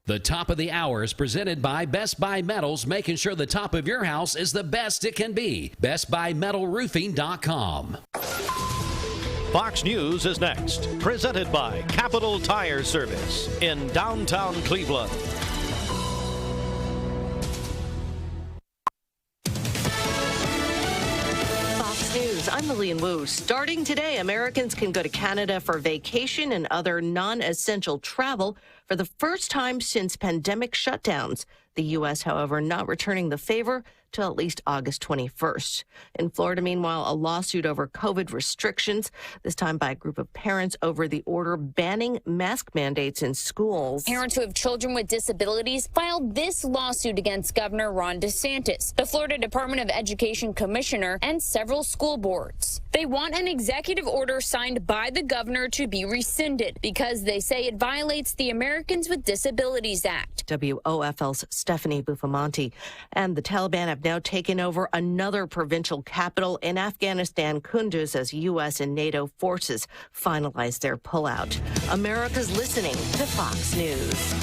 The top of the hour is presented by Best Buy Metals, making sure the top of your house is the best it can be. BestBuyMetalRoofing.com. Fox News is next, presented by Capital Tire Service in downtown Cleveland. Fox News, I'm Lillian Wu. Starting today, Americans can go to Canada for vacation and other non-essential travel for the first time since pandemic shutdowns. The U.S., however, not returning the favor till at least August 21st. In Florida, meanwhile, a lawsuit over COVID restrictions, this time by a group of parents over the order banning mask mandates in schools. Parents who have children with disabilities filed this lawsuit against Governor Ron DeSantis, the Florida Department of Education commissioner, and several school boards. They want an executive order signed by the governor to be rescinded because they say it violates the Americans with Disabilities Act. WOFL's Stephanie Buffamonte. And the Taliban have now taken over another provincial capital in Afghanistan, Kunduz, as U.S. and NATO forces finalize their pullout. America's listening to Fox News.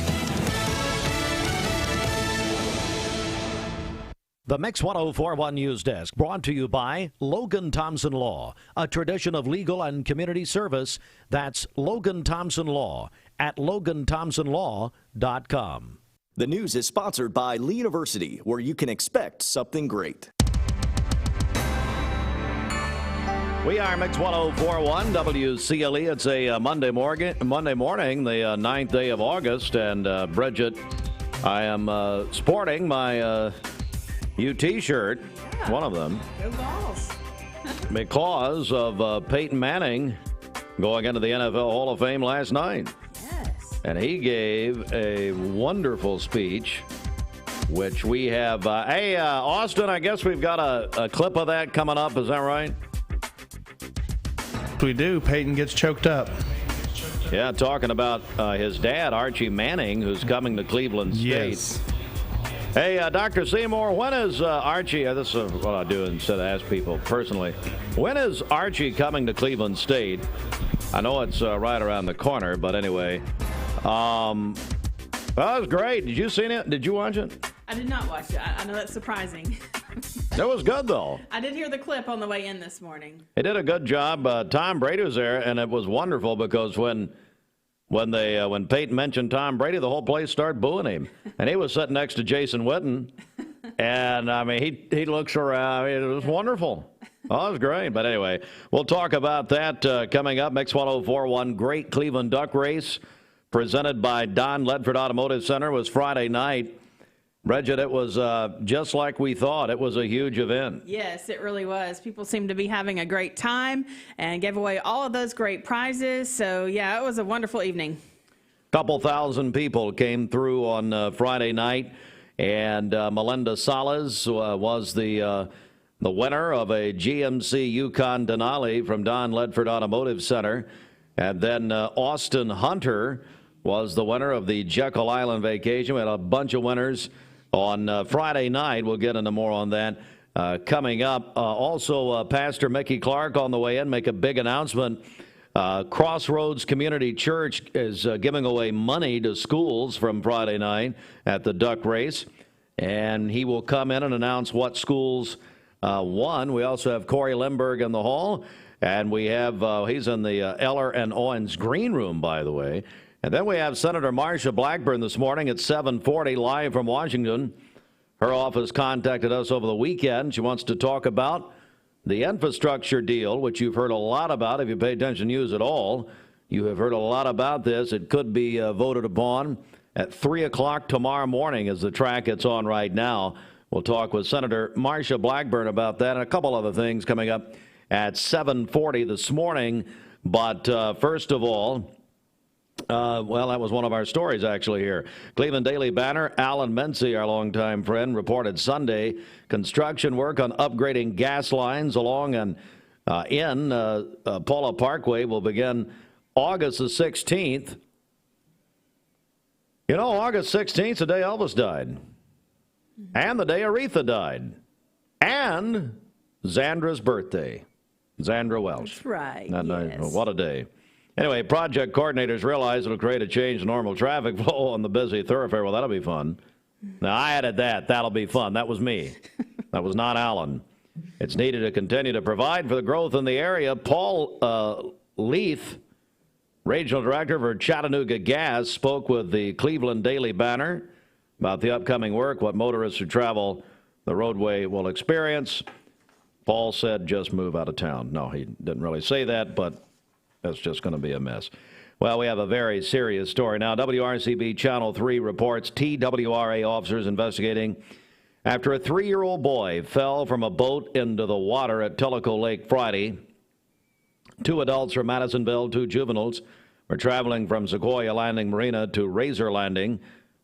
The Mix 1041 News Desk, brought to you by Logan Thompson Law, a tradition of legal and community service. That's Logan Thompson Law at LoganThompsonLaw.com. The news is sponsored by Lee University, where you can expect something great. We are Mix 1041 WCLE. It's a Monday morning, the 9th day of August. And Bridget, I am sporting my UT shirt, one of them. Go Balls. Because of Peyton Manning going into the NFL Hall of Fame last night. And he gave a wonderful speech, which we have. Hey, Austin, I guess we've got a clip of that coming up. Is that right? We do. Peyton gets choked up. Yeah, talking about his dad, Archie Manning, who's coming to Cleveland State. Yes. Hey, Dr. Seymour, when is Archie, this is what I do instead of ask people personally, when is Archie coming to Cleveland State? I know it's right around the corner, but anyway. That was great. Did you see it? Did you watch it? I did not watch it. I know that's surprising. It was good, though. I did hear the clip on the way in this morning. He did a good job. Tom Brady was there, and it was wonderful because when Peyton mentioned Tom Brady, the whole place started booing him. And he was sitting next to Jason Witten. And, I mean, he looks around. I mean, it was wonderful. Oh, it was great. But anyway, we'll talk about that coming up. Mix 1041, great Cleveland Duck Race, presented by Don Ledford Automotive Center, was Friday night. Bridget, it was just like we thought. It was a huge event. Yes, it really was. People seemed to be having a great time and gave away all of those great prizes. So, yeah, it was a wonderful evening. Couple thousand people came through on Friday night, and Melinda Salas was the winner of a GMC Yukon Denali from Don Ledford Automotive Center. And then Austin Hunter was the winner of the Jekyll Island Vacation. We had a bunch of winners on Friday night. We'll get into more on that coming up. Also, Pastor Mickey Clark on the way in, make a big announcement. Crossroads Community Church is giving away money to schools from Friday night at the Duck Race. And he will come in and announce what schools won. We also have Cory Limburg in the hall. And we have, he's in the Eller and Owens green room, by the way. And then we have Senator Marsha Blackburn this morning at 7:40 live from Washington. Her office contacted us over the weekend. She wants to talk about the infrastructure deal, which you've heard a lot about. If you pay attention to news at all, you have heard a lot about this. It could be voted upon at 3 o'clock tomorrow morning as the track it's on right now. We'll talk with Senator Marsha Blackburn about that and a couple other things coming up at 7:40 this morning. But first of all, well, that was one of our stories actually here. Cleveland Daily Banner, Alan Mency, our longtime friend, reported Sunday construction work on upgrading gas lines along and in Paula Parkway will begin August the 16th. You know, August 16th is the day Elvis died. And the day Aretha died. And Zandra's birthday. Zandra Welsh. That's right. Yes. What a day. Anyway, project coordinators realize it'll create a change in normal traffic flow on the busy thoroughfare. Well, that'll be fun. Now, I added that. That'll be fun. That was me. That was not Alan. It's needed to continue to provide for the growth in the area. Paul Leith, Regional Director for Chattanooga Gas, spoke with the Cleveland Daily Banner about the upcoming work, what motorists who travel the roadway will experience. Paul said, just move out of town. No, he didn't really say that, but that's just going to be a mess. Well, we have a very serious story now. WRCB Channel 3 reports TWRA officers investigating after a 3-year-old boy fell from a boat into the water at Tellico Lake Friday. 2 adults from Madisonville, 2 juveniles, were traveling from Sequoia Landing Marina to Razor Landing,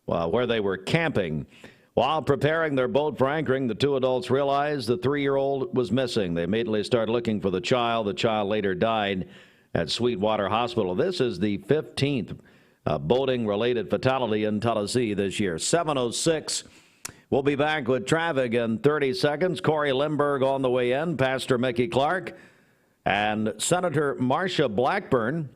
where they were camping. While preparing their boat for anchoring, the 2 adults realized the 3-year-old was missing. They immediately started looking for the child. The child later died at Sweetwater Hospital. This is the 15th boating-related fatality in Tennessee this year. 7:06. We'll be back with traffic in 30 seconds. Cory Limburg on the way in, Pastor Mickey Clark, and Senator Marsha Blackburn.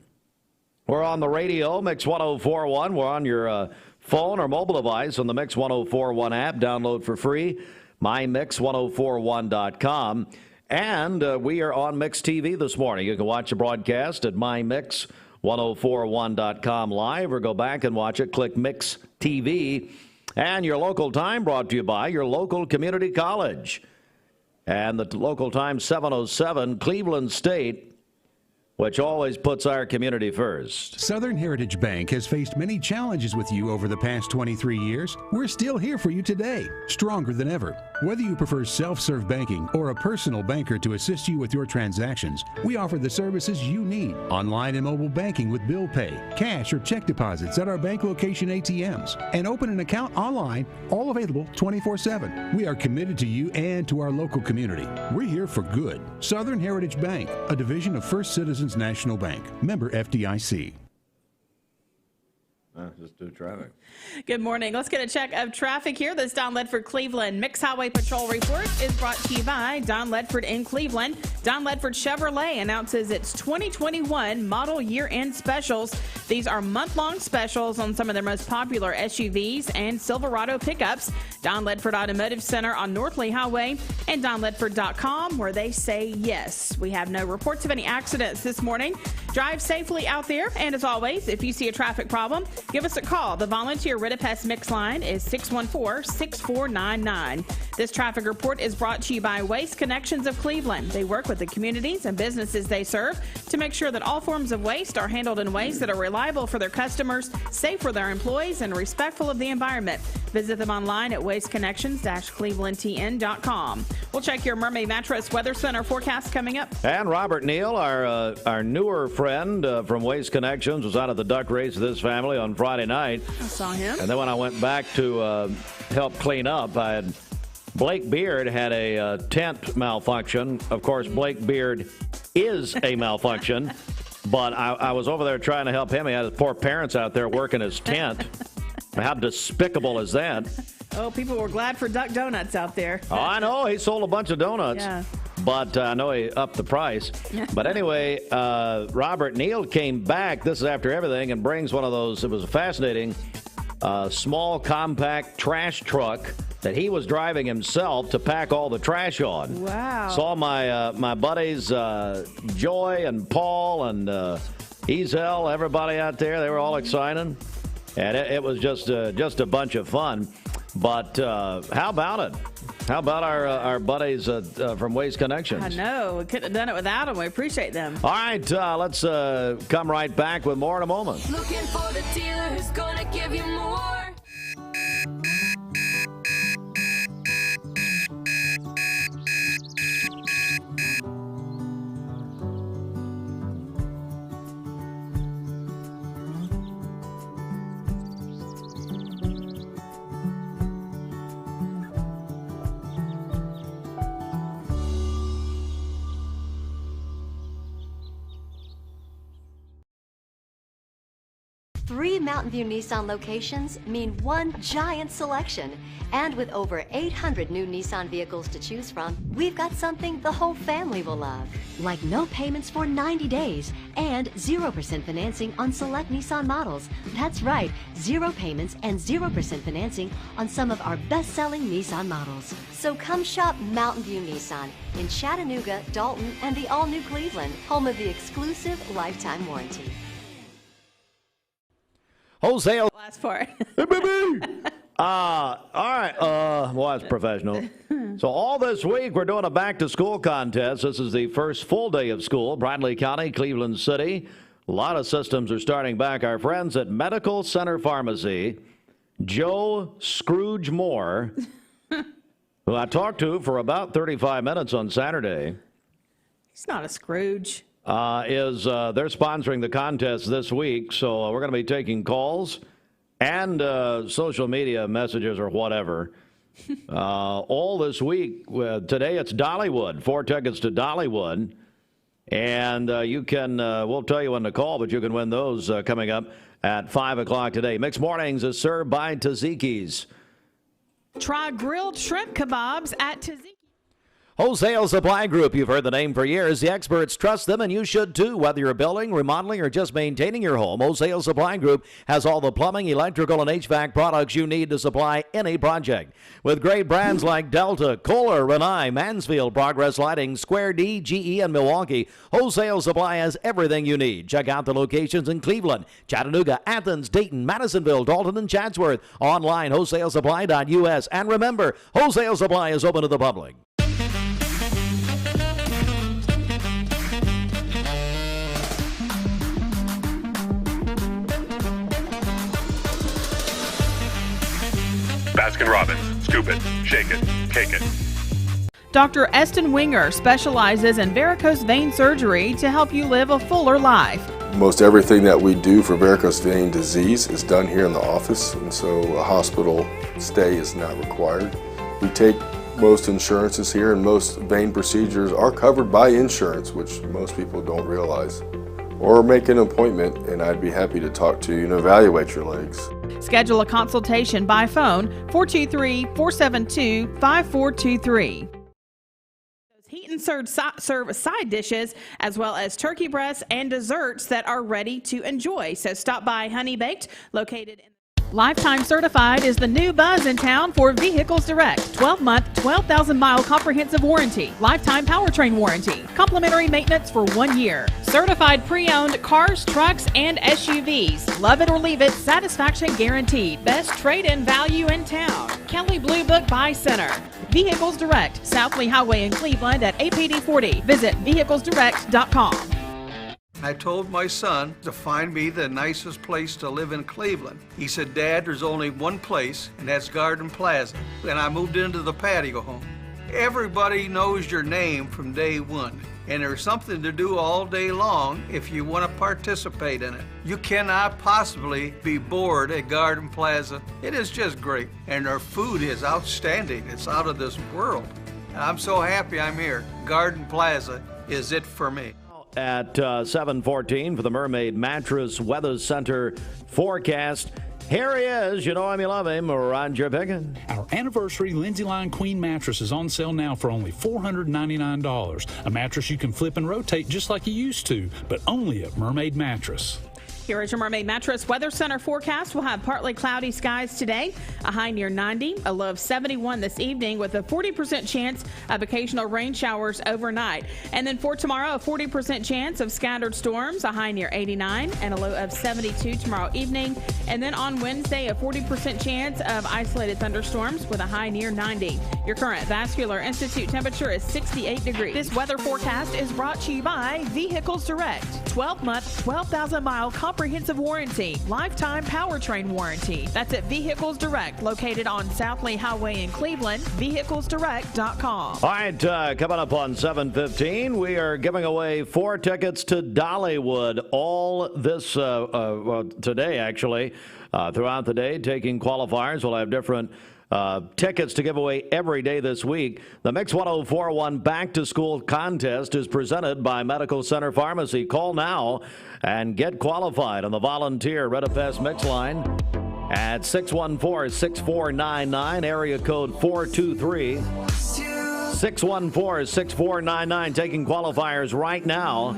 We're on the radio, Mix 1041. We're on your phone or mobile device on the Mix 1041 app. Download for free, mymix1041.com. And we are on Mix TV this morning. You can watch the broadcast at mymix1041.com live, or go back and watch it. Click Mix TV. And your local time brought to you by your local community college. And the local time 7:07, Cleveland State, which always puts our community first. Southern Heritage Bank has faced many challenges with you over the past 23 years. We're still here for you today, stronger than ever. Whether you prefer self-serve banking or a personal banker to assist you with your transactions, we offer the services you need. Online and mobile banking with bill pay, cash or check deposits at our bank location ATMs, and open an account online, all available 24/7. We are committed to you and to our local community. We're here for good. Southern Heritage Bank, a division of First Citizens National Bank, member FDIC. Just do traffic. Good morning. Let's get a check of traffic here. This Don Ledford Cleveland Mix Highway Patrol report is brought to you by Don Ledford in Cleveland. Don Ledford Chevrolet announces its 2021 model year-end specials. These are month-long specials on some of their most popular SUVs and Silverado pickups. Don Ledford Automotive Center on North Lee Highway and donledford.com, where they say yes. We have no reports of any accidents this morning. Drive safely out there. And as always, if you see a traffic problem, give us a call. The volunteer Ritapest Mix line is 614-6499. This traffic report is brought to you by Waste Connections of Cleveland. They work with the communities and businesses they serve to make sure that all forms of waste are handled in ways that are reliable for their customers, safe for their employees, and respectful of the environment. Visit them online at wasteconnections-clevelandtn.com. We'll check your Mermaid Mattress Weather Center forecast coming up. And Robert Neal, our newer friend from Waste Connections, was out of the duck race of this family on Friday night. I saw him. And then when I went back to help clean up, Blake Beard had a tent malfunction. Of course, Blake Beard is a malfunction, but I was over there trying to help him. He had his poor parents out there working his tent. How despicable is that? Oh, people were glad for Duck Donuts out there. Oh, I know. He sold a bunch of donuts. Yeah. But I know he upped the price. But anyway, Robert Neal came back, this is after everything, and brings one of those, it was a fascinating, small, compact trash truck that he was driving himself to pack all the trash on. Wow. Saw my buddies, Joy and Paul and Ezel, everybody out there, they were all excited. And it was just a bunch of fun. But how about it? How about our buddies from Waste Connections? I know. We couldn't have done it without them. We appreciate them. All right, let's come right back with more in a moment. Looking for the dealer who's gonna give you more. 3 Mountain View Nissan locations mean one giant selection. And with over 800 new Nissan vehicles to choose from, we've got something the whole family will love. Like no payments for 90 days and 0% financing on select Nissan models. That's right, 0 payments and 0% financing on some of our best-selling Nissan models. So come shop Mountain View Nissan in Chattanooga, Dalton, and the all-new Cleveland, home of the exclusive lifetime warranty. Wholesale. Last four. All right. Well, that's professional. So all this week, we're doing a back-to-school contest. This is the first full day of school. Bradley County, Cleveland City. A lot of systems are starting back. Our friends at Medical Center Pharmacy, Joe Scrooge Moore, who I talked to for about 35 minutes on Saturday. He's not a Scrooge. They're sponsoring the contest this week, so we're going to be taking calls and social media messages or whatever all this week. Today it's Dollywood, 4 tickets to Dollywood, and you can, we'll tell you when to call, but you can win those coming up at 5 o'clock today. Mixed Mornings is served by Tzatziki's. Try grilled shrimp kebabs at Tzatziki's. Wholesale Supply Group, you've heard the name for years. The experts trust them, and you should too. Whether you're building, remodeling, or just maintaining your home, Wholesale Supply Group has all the plumbing, electrical, and HVAC products you need to supply any project. With great brands like Delta, Kohler, Rinnai, Mansfield, Progress Lighting, Square D, GE, and Milwaukee, Wholesale Supply has everything you need. Check out the locations in Cleveland, Chattanooga, Athens, Dayton, Madisonville, Dalton, and Chatsworth. Online, wholesalesupply.us. And remember, Wholesale Supply is open to the public. Baskin-Robbins. Scoop it, shake it, cake it. Dr. Eston Winger specializes in varicose vein surgery to help you live a fuller life. Most everything that we do for varicose vein disease is done here in the office, and so a hospital stay is not required. We take most insurances here, and most vein procedures are covered by insurance, which most people don't realize. Or make an appointment, and I'd be happy to talk to you and evaluate your legs. Schedule a consultation by phone, 423-472-5423. Heat and serve side dishes, as well as turkey breasts and desserts that are ready to enjoy. So stop by Honey Baked, located in Lifetime Certified is the new buzz in town for Vehicles Direct. 12-month, 12,000-mile comprehensive warranty. Lifetime powertrain warranty. Complimentary maintenance for 1 year. Certified pre-owned cars, trucks, and SUVs. Love it or leave it, satisfaction guaranteed. Best trade-in value in town. Kelly Blue Book Buy Center. Vehicles Direct, South Lee Highway in Cleveland at APD 40. Visit vehiclesdirect.com. I told my son to find me the nicest place to live in Cleveland. He said, Dad, there's only one place, and that's Garden Plaza. And I moved into the patio home. Everybody knows your name from day one, and there's something to do all day long if you want to participate in it. You cannot possibly be bored at Garden Plaza. It is just great, and their food is outstanding. It's out of this world. And I'm so happy I'm here. Garden Plaza is it for me. At 7:14 for the Mermaid Mattress Weather Center forecast. Here he is. You know him, you love him. Roger Pickens. Our anniversary Lindsay Line Queen mattress is on sale now for only $499. A mattress you can flip and rotate just like you used to, but only at Mermaid Mattress. Here is your Mermaid Mattress Weather Center forecast. We'll have partly cloudy skies today, a high near 90, a low of 71 this evening with a 40% chance of occasional rain showers overnight. And then for tomorrow, a 40% chance of scattered storms, a high near 89 and a low of 72 tomorrow evening. And then on Wednesday, a 40% chance of isolated thunderstorms with a high near 90. Your current Vascular Institute temperature is 68 degrees. This weather forecast is brought to you by Vehicles Direct. 12-month, 12,000-mile comprehensive warranty, lifetime powertrain warranty. That's at Vehicles Direct, located on South Lee Highway in Cleveland, vehiclesdirect.com. All right, coming up on 7:15, we are giving away 4 tickets to Dollywood all this, today actually, throughout the day, taking qualifiers. We'll have different tickets to give away every day this week. The Mix 104.1 Back to School contest is presented by Medical Center Pharmacy. Call now and get qualified on the volunteer Red Fest Mix line at 614-6499, area code 423. 614-6499, taking qualifiers right now.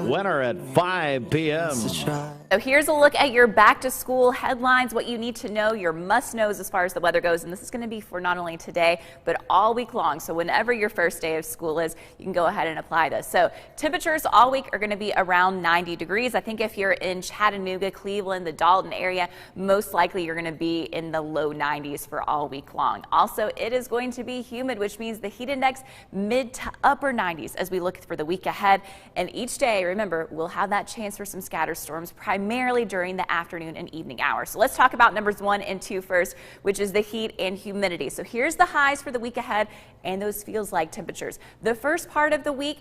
Winner at 5 p.m. So here's a look at your back to school headlines, what you need to know, your must knows as far as the weather goes. And this is going to be for not only today, but all week long. So whenever your first day of school is, you can go ahead and apply this. So temperatures all week are going to be around 90 degrees. I think if you're in Chattanooga, Cleveland, the Dalton area, most likely you're going to be in the low 90s for all week long. Also, it is going to be humid, which means the heat index mid to upper 90s as we look for the week ahead. And each day, remember, we'll have that chance for some scattered storms, primarily during the afternoon and evening hours. So let's talk about numbers 1 and 2 first, which is the heat and humidity. So here's the highs for the week ahead and those feels like temperatures. The first part of the week,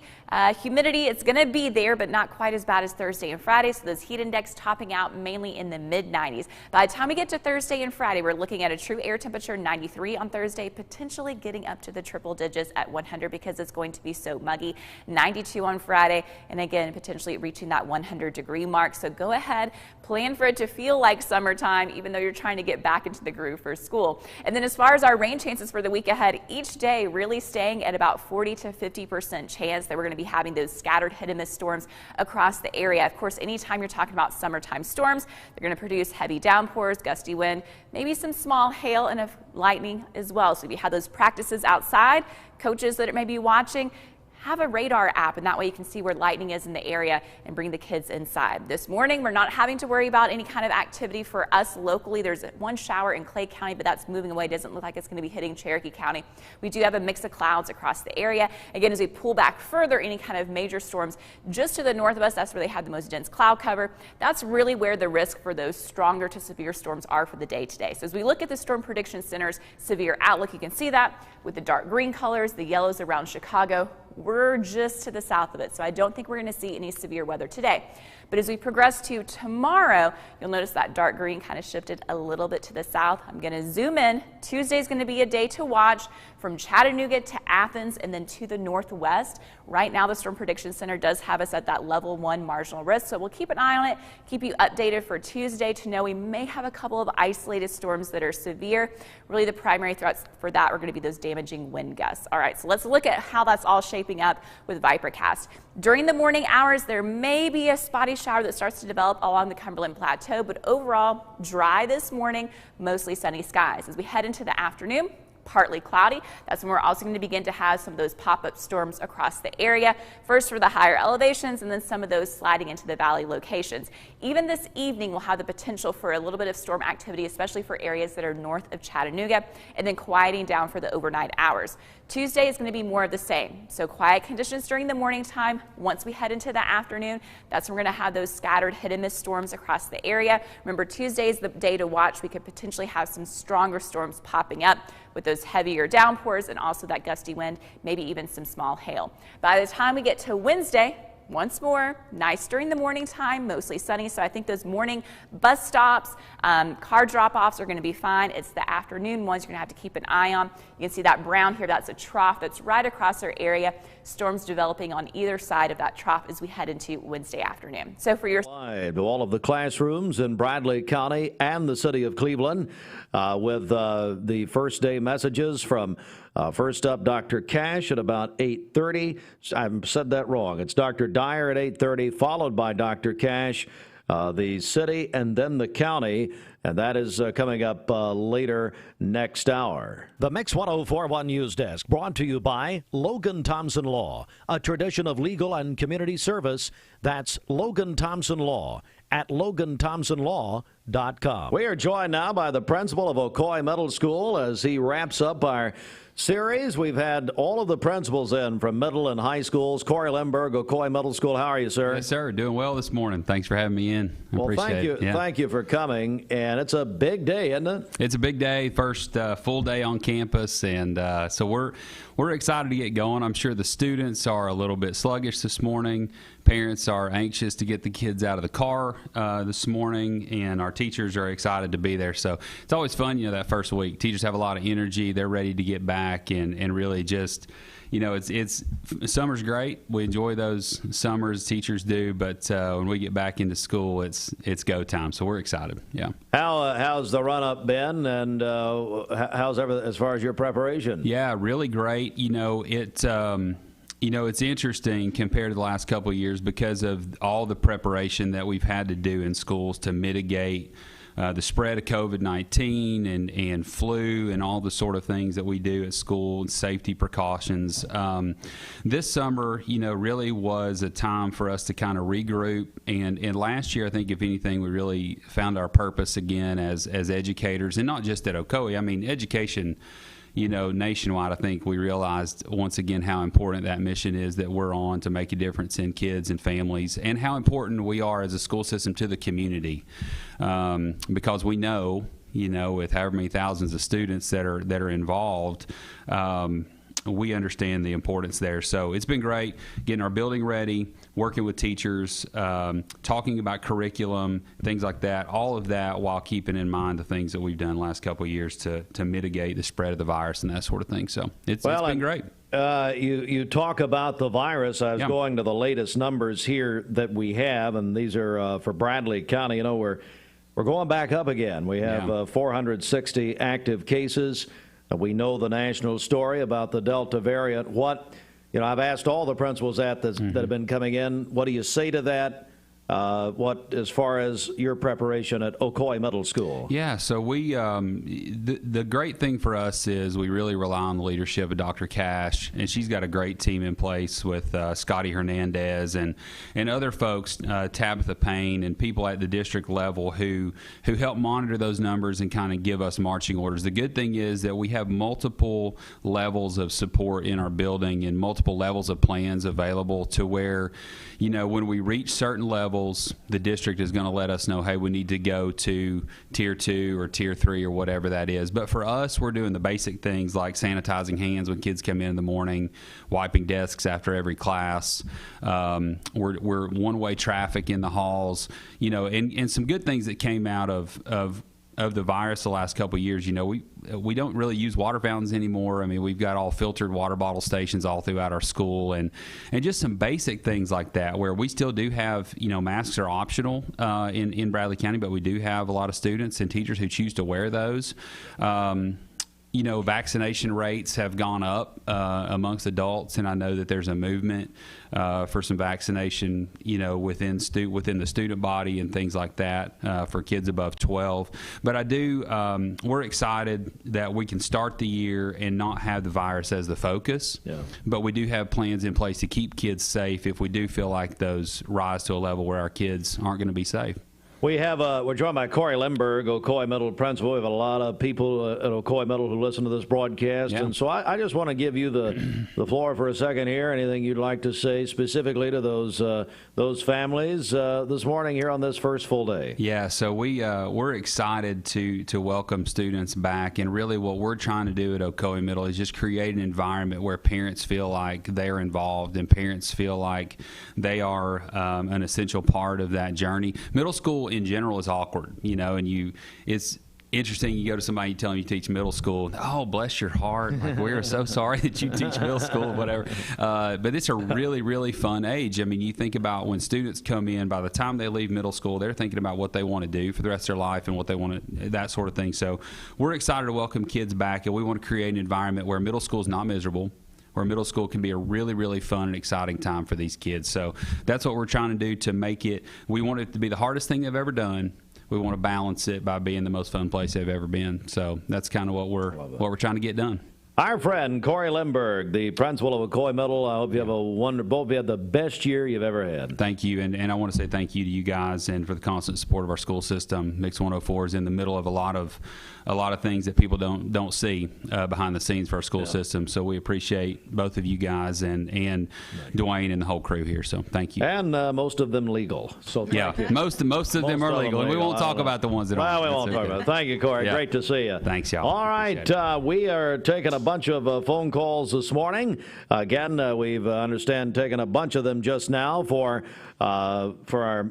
humidity, it's going to be there, but not quite as bad as Thursday and Friday. So those heat index topping out mainly in the mid 90s. By the time we get to Thursday and Friday, we're looking at a true air temperature 93 on Thursday, potentially getting up to the triple digits at 100 because it's going to be so muggy. 92 on Friday, and again, potentially reaching that 100-degree mark. So go ahead, plan for it to feel like summertime, even though you're trying to get back into the groove for school. And then as far as our rain chances for the week ahead, each day really staying at about 40 to 50% chance that we're going to be having those scattered hit and miss storms across the area. Of course, anytime you're talking about summertime storms, they're going to produce heavy downpours, gusty wind, maybe some small hail and lightning as well. So if you have those practices outside, coaches that may be watching, have a radar app, and that way you can see where lightning is in the area and bring the kids inside. This morning, we're not having to worry about any kind of activity for us locally. There's one shower in Clay County, but that's moving away. Doesn't look like it's going to be hitting Cherokee County. We do have a mix of clouds across the area. Again, as we pull back further, any kind of major storms just to the north of us, that's where they have the most dense cloud cover. That's really where the risk for those stronger to severe storms are for the day today. So as we look at the Storm Prediction Center's severe outlook, you can see that with the dark green colors, the yellows around Chicago. We're just to the south of it, so I don't think we're going to see any severe weather today. But as we progress to tomorrow, you'll notice that dark green kind of shifted a little bit to the south. I'm going to zoom in. Tuesday is going to be a day to watch from Chattanooga to Athens and then to the northwest. Right now, the Storm Prediction Center does have us at that level 1 marginal risk, so we'll keep an eye on it, keep you updated for Tuesday to know we may have a couple of isolated storms that are severe. Really, the primary threats for that are going to be those damaging wind gusts. All right, so let's look at how that's all shaping up with Vipercast. During the morning hours, there may be a spotty shower that starts to develop along the Cumberland Plateau, but overall dry this morning, mostly sunny skies. As we head into the afternoon, partly cloudy. That's when we're also going to begin to have some of those pop-up storms across the area. First for the higher elevations and then some of those sliding into the valley locations. Even this evening, we'll have the potential for a little bit of storm activity, especially for areas that are north of Chattanooga, and then quieting down for the overnight hours. Tuesday is going to be more of the same. So quiet conditions during the morning time. Once we head into the afternoon, that's when we're going to have those scattered hit and miss storms across the area. Remember, Tuesday is the day to watch. We could potentially have some stronger storms popping up with those heavier downpours and also that gusty wind, maybe even some small hail. By the time we get to Wednesday, once more, nice during the morning time, mostly sunny. So I think those morning bus stops, car drop-offs are going to be fine. It's the afternoon ones you're going to have to keep an eye on. You can see that brown here. That's a trough that's right across our area. Storms developing on either side of that trough as we head into Wednesday afternoon. So for your to all of the classrooms in Bradley County and the city of Cleveland with the first day messages from first up, Dr. Cash at about 8:30. I've said that wrong. It's Dr. Dyer at 8:30, followed by Dr. Cash, the city, and then the county. And that is coming up later next hour. The Mix 104.1 News Desk brought to you by Logan Thompson Law, a tradition of legal and community service. That's Logan Thompson Law at LoganThompsonLaw.com. We are joined now by the principal of Ocoee Middle School as he wraps up our series. We've had all of the principals in from middle and high schools. Cory Limburg, Ocoee Middle School. How are you, sir? Yes, sir. Doing well this morning. Thanks for having me in. Well, thank you. Yeah. Thank you for coming. And it's a big day, isn't it? It's a big day. First full day on campus, and so we're excited to get going. I'm sure the students are a little bit sluggish this morning. Parents are anxious to get the kids out of the car this morning, and our teachers are excited to be there. So it's always fun, that first week. Teachers have a lot of energy. They're ready to get back and really just, it's summer's great. We enjoy those summers, teachers do, but when we get back into school, it's go time. So we're excited. Yeah. How's the run up been, and how's everything as far as your preparation? Yeah, really great. It's interesting compared to the last couple of years because of all the preparation that we've had to do in schools to mitigate the spread of COVID-19 and flu and all the sort of things that we do at school and safety precautions. This summer, really was a time for us to kind of regroup. And last year, I think, if anything, we really found our purpose again as educators, and not just at Ocoee. I mean, education, nationwide, I think we realized once again how important that mission is that we're on to make a difference in kids and families, and how important we are as a school system to the community. Because we know, with however many thousands of students that are involved, we understand the importance there. So it's been great getting our building ready, working with teachers, talking about curriculum, things like that, all of that while keeping in mind the things that we've done the last couple of years to mitigate the spread of the virus and that sort of thing. So it's been great. You talk about the virus. I was going to the latest numbers here that we have, and these are for Bradley County. We're going back up again. We have 460 active cases. We know the national story about the Delta variant. I've asked all the principals that have been coming in. What do you say to that? As far as your preparation at Ocoee Middle School? Yeah, so we the great thing for us is we really rely on the leadership of Dr. Cash, and she's got a great team in place with Scotty Hernandez and other folks, Tabitha Payne, and people at the district level who help monitor those numbers and kind of give us marching orders. The good thing is that we have multiple levels of support in our building and multiple levels of plans available to where, when we reach certain levels, the district is going to let us know, hey, we need to go to tier 2 or tier 3 or whatever that is. But for us, we're doing the basic things like sanitizing hands when kids come in the morning, wiping desks after every class. We're one-way traffic in the halls, and some good things that came out of the virus the last couple of years. We don't really use water fountains anymore. I mean, we've got all filtered water bottle stations all throughout our school, and just some basic things like that, where we still do have, masks are optional in Bradley County, but we do have a lot of students and teachers who choose to wear those. Vaccination rates have gone up amongst adults, and I know that there's a movement for some vaccination, within the student body and things like that for kids above 12. But we're excited that we can start the year and not have the virus as the focus. Yeah. But we do have plans in place to keep kids safe if we do feel like those rise to a level where our kids aren't going to be safe. We're joined by Cory Limburg, Ocoee Middle principal. We have a lot of people at Ocoee Middle who listen to this broadcast. And so I just want to give you the floor for a second here. Anything you'd like to say specifically to those families this morning here on this first full day? Yeah, so we're excited to welcome students back. And really what we're trying to do at Ocoee Middle is just create an environment where parents feel like they're involved and parents feel like they are an essential part of that journey. Middle school in general is awkward, and it's interesting. You go to somebody, you tell them you teach middle school. Oh, bless your heart. Like, we're so sorry that you teach middle school or whatever. But it's a really, really fun age. I mean, you think about when students come in, by the time they leave middle school, they're thinking about what they want to do for the rest of their life and what they want to, that sort of thing. So we're excited to welcome kids back, and we want to create an environment where middle school is not miserable, where middle school can be a really, really fun and exciting time for these kids. So that's what we're trying to do to make it. We want it to be the hardest thing they've ever done. We want to balance it by being the most fun place they've ever been. So that's kind of what we're trying to get done. Our friend Cory Limburg, the principal of Ocoee Middle. I hope you have both had the best year you've ever had. Thank you, and I want to say thank you to you guys and for the constant support of our school system. Mix 104 is in the middle of a lot of things that people don't see behind the scenes for our school system. So we appreciate both of you guys and Dwayne and the whole crew here. So thank you. And most of them legal. So yeah, most of them are legal, and we won't talk about the ones that aren't. Well, we won't talk about it. Thank you, Cory. Yeah. Great to see you. Thanks, y'all. All right, we are taking a bunch of phone calls this morning. Again, we've understand taken a bunch of them just now for our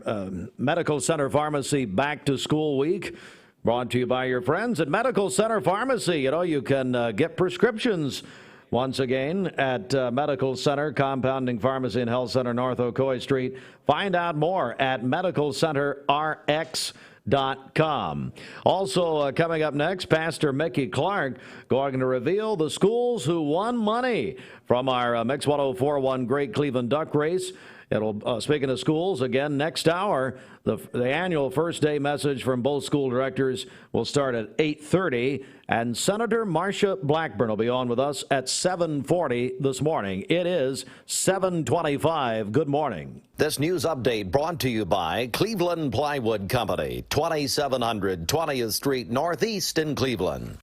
Medical Center Pharmacy Back to School Week. Brought to you by your friends at Medical Center Pharmacy. You know, you can get prescriptions once again at Medical Center, Compounding Pharmacy and Health Center, North Ocoee Street. Find out more at medicalcenterrx.com. Also coming up next, Pastor Mickey Clark going to reveal the schools who won money from our Mix 104.1 Great Cleveland Duck Race. It'll, speaking of schools, again, next hour, the annual first day message from both school directors will start at 8:30, and Senator Marsha Blackburn will be on with us at 7:40 this morning. It is 7:25. Good morning. This news update brought to you by Cleveland Plywood Company, 2700 20th Street Northeast in Cleveland.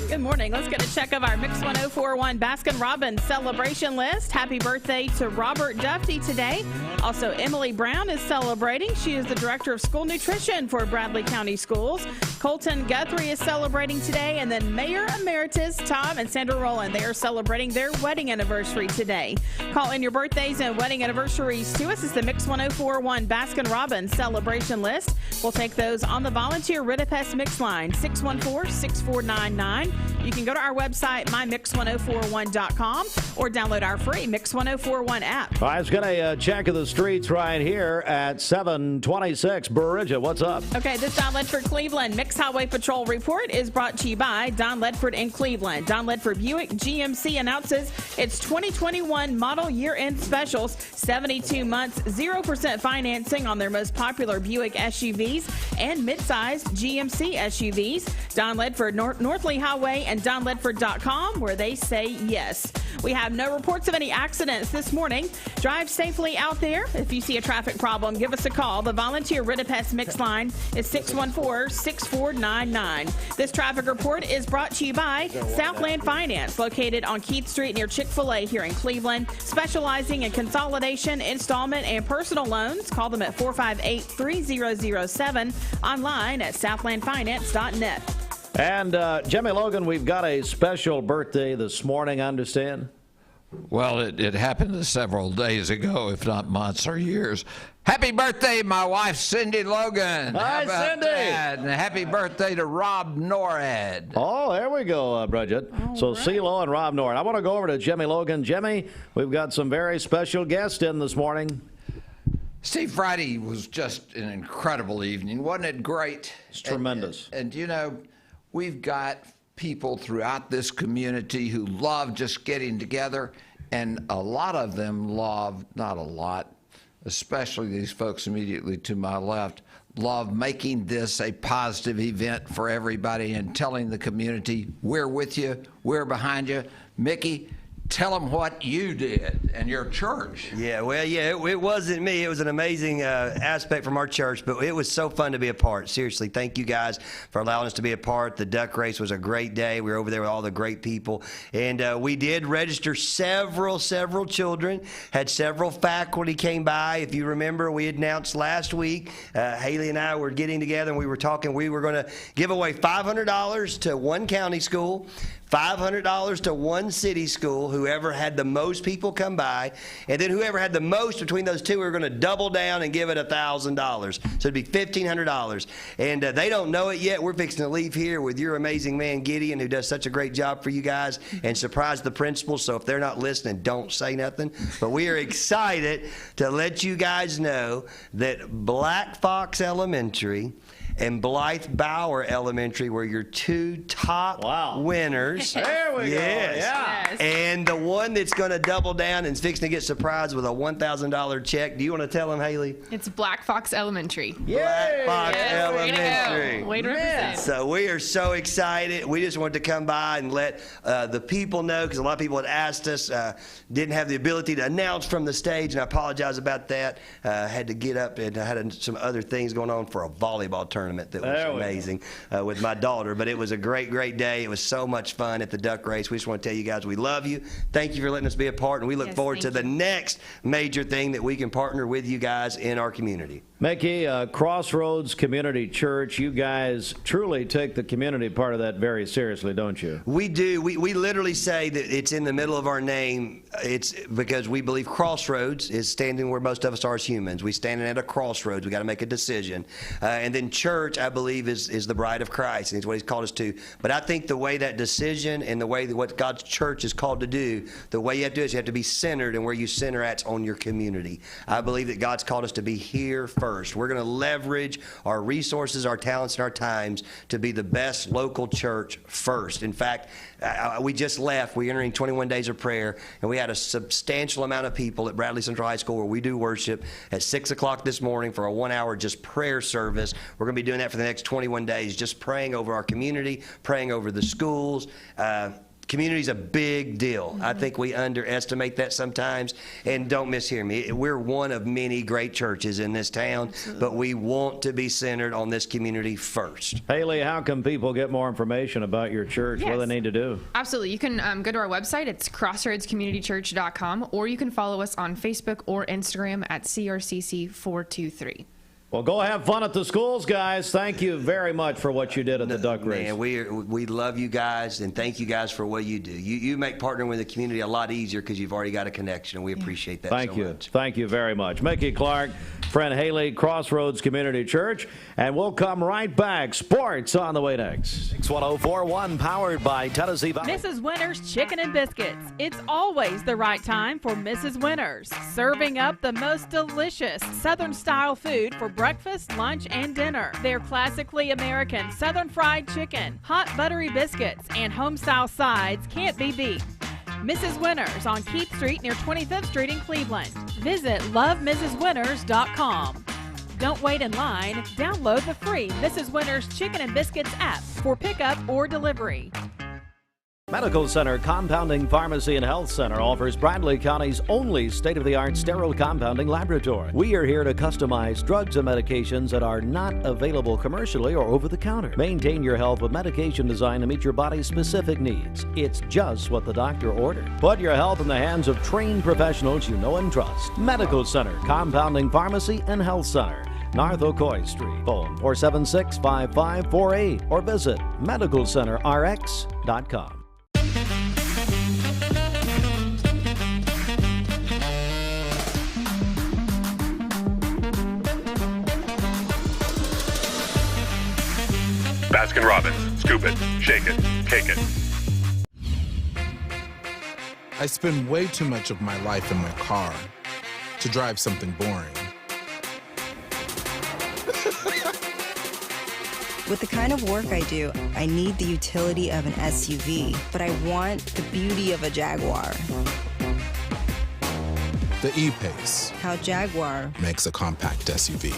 Good morning. Let's get a check of our Mix 104.1 Baskin-Robbins celebration list. Happy birthday to Robert Duffy today. Also, Emily Brown is celebrating. She is the Director of School Nutrition for Bradley County Schools. Colton Guthrie is celebrating today. And then Mayor Emeritus Tom and Sandra Rowland, they are celebrating their wedding anniversary today. Call in your birthdays and wedding anniversaries to us. It's the Mix 104.1 Baskin-Robbins celebration list. We'll take those on the volunteer Ridipest Mix line, 614-6499. You can go to our website, mymix1041.com, or download our free Mix 104.1 app. All right, let's get a check of the streets right here at 726. Bridget, what's up? Okay, this Don Ledford Cleveland Mix Highway Patrol report is brought to you by Don Ledford in Cleveland. Don Ledford Buick GMC announces its 2021 model year-end specials, 72 months, 0% financing on their most popular Buick SUVs and mid-sized GMC SUVs. Don Ledford, Northley Highway, and DonLedford.com, where they say yes. We have no reports of any accidents this morning. Drive safely out there. If you see a traffic problem, give us a call. The volunteer Ridipest Mix line is 614-6499. This traffic report is brought to you by Southland Finance, located on Keith Street near Chick-fil-A here in Cleveland, specializing in consolidation, installment, and personal loans. Call them at 458-3007, online at southlandfinance.net. And Jimmy Logan, we've got a special birthday this morning, I understand. Well, it happened several days ago, if not months or years. Happy birthday, my wife, Cindy Logan. Hi, Cindy. And happy birthday to Rob Norad. Oh, there we go, Bridget. So CeeLo and Rob Norad. I want to go over to Jimmy Logan. Jimmy, we've got some very special guests in this morning. Steve, Friday was just an incredible evening. Wasn't it great? It's tremendous. And you know, we've got people throughout this community who love just getting together, and a lot of them love, not a lot, especially these folks immediately to my left, love making this a positive event for everybody and telling the community, we're with you, we're behind you. Mickey, tell them what you did and your church. Yeah, well, it wasn't me. It was an amazing aspect from our church, but it was so fun to be a part. Seriously, thank you guys for allowing us to be a part. The duck race was a great day. We were over there with all the great people, and we did register several children, had several faculty came by. If you remember, we announced last week, Haley and I were getting together, and we were talking, we were going to give away $500 to one county school, $500 to one city school, whoever had the most people come by, and then whoever had the most between those two, we were going to double down and give it $1,000. So it'd be $1,500. And they don't know it yet. We're fixing to leave here with your amazing man, Gideon, who does such a great job for you guys, and surprise the principals. So if they're not listening, don't say nothing. But we are excited to let you guys know that Black Fox Elementary and Blythe Bauer Elementary were your two top winners. There we go. Yeah. And the one that's going to double down and is fixing to get surprised with a $1,000 check. Do you want to tell them, Haley? It's Black Fox Elementary. Black Fox Elementary. Way to represent. So we are so excited. We just wanted to come by and let the people know, because a lot of people had asked us, didn't have the ability to announce from the stage, and I apologize about that. Had to get up, and I had some other things going on for a volleyball tournament that was amazing with my daughter. But it was a great day. It was so much fun at the duck race. We just want to tell you guys we love you. Thank you for letting us be a part, and we look forward to the next major thing that we can partner with you guys in our community. Mickey, Crossroads Community Church, you guys guys truly take the community part of that very seriously, don't you? We do. We literally say that it's in the middle of our name. It's because we believe Crossroads is standing where most of us are as humans. We standing at a crossroads. We got to make a decision. And then church, I believe, is the bride of Christ, and it's what he's called us to. But I think the way that decision and the way that what God's church is called to do, the way you have to do is you have to be centered, and where you center at's on your community. I believe that God's called us to be here first. We're going to leverage our resources, our talents, and our times to be the best local church first. In fact, we just left. We're entering 21 days of prayer, and we had a substantial amount of people at Bradley Central High School where we do worship at 6 o'clock this morning for a 1-hour just prayer service. We're going to be doing that for the next 21 days, just praying over our community, praying over the schools. Community's a big deal. I think we underestimate that sometimes, and don't mishear me. We're one of many great churches in this town, but we want to be centered on this community first. Haley, how can people get more information about your church? What do they need to do? Absolutely. You can go to our website. It's crossroadscommunitychurch.com, or you can follow us on Facebook or Instagram at CRCC423. Well, go have fun at the schools, guys. Thank you very much for what you did at the duck race. Man, we love you guys, and thank you guys for what you do. You make partnering with the community a lot easier because you've already got a connection, and we appreciate that Thank so you. much. Thank you very much. Mickey Clark, friend Haley, Crossroads Community Church, and we'll come right back. Sports on the way next. 61041, powered by Tennessee Valley. Mrs. Winter's Chicken and Biscuits. It's always the right time for Mrs. Winter's. Serving up the most delicious Southern-style food for breakfast, lunch, and dinner. Their classically American Southern fried chicken, hot buttery biscuits, and home-style sides can't be beat. Mrs. Winters on Keith Street near 25th Street in Cleveland. Visit lovemrswinters.com. Don't wait in line. Download the free Mrs. Winters Chicken and Biscuits app for pickup or delivery. Medical Center Compounding Pharmacy and Health Center offers Bradley County's only state-of-the-art sterile compounding laboratory. We are here to customize drugs and medications that are not available commercially or over the counter. Maintain your health with medication designed to meet your body's specific needs. It's just what the doctor ordered. Put your health in the hands of trained professionals you know and trust. Medical Center Compounding Pharmacy and Health Center, North Ocoee Street. Phone 476-5548 or visit medicalcenterrx.com. Baskin-Robbins. Scoop it, shake it, cake it. I spend way too much of my life in my car to drive something boring. With the kind of work I do, I need the utility of an SUV, but I want the beauty of a Jaguar. The E-Pace. How Jaguar makes a compact SUV.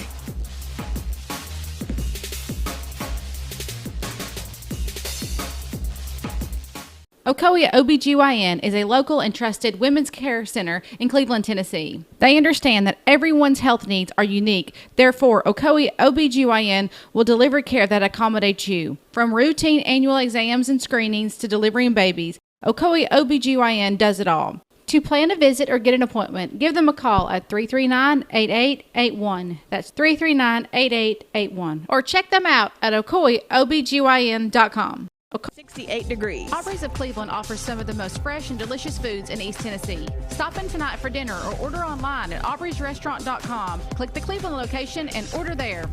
Ocoee OBGYN is a local and trusted women's care center in Cleveland, Tennessee. They understand that everyone's health needs are unique. Therefore, Ocoee OBGYN will deliver care that accommodates you. From routine annual exams and screenings to delivering babies, Ocoee OBGYN does it all. To plan a visit or get an appointment, give them a call at 339-8881. That's 339-8881. Or check them out at OcoeeOBGYN.com. 68 degrees. Aubrey's of Cleveland offers some of the most fresh and delicious foods in East Tennessee. Stop in tonight for dinner or order online at aubreysrestaurant.com. Click the Cleveland location and order there.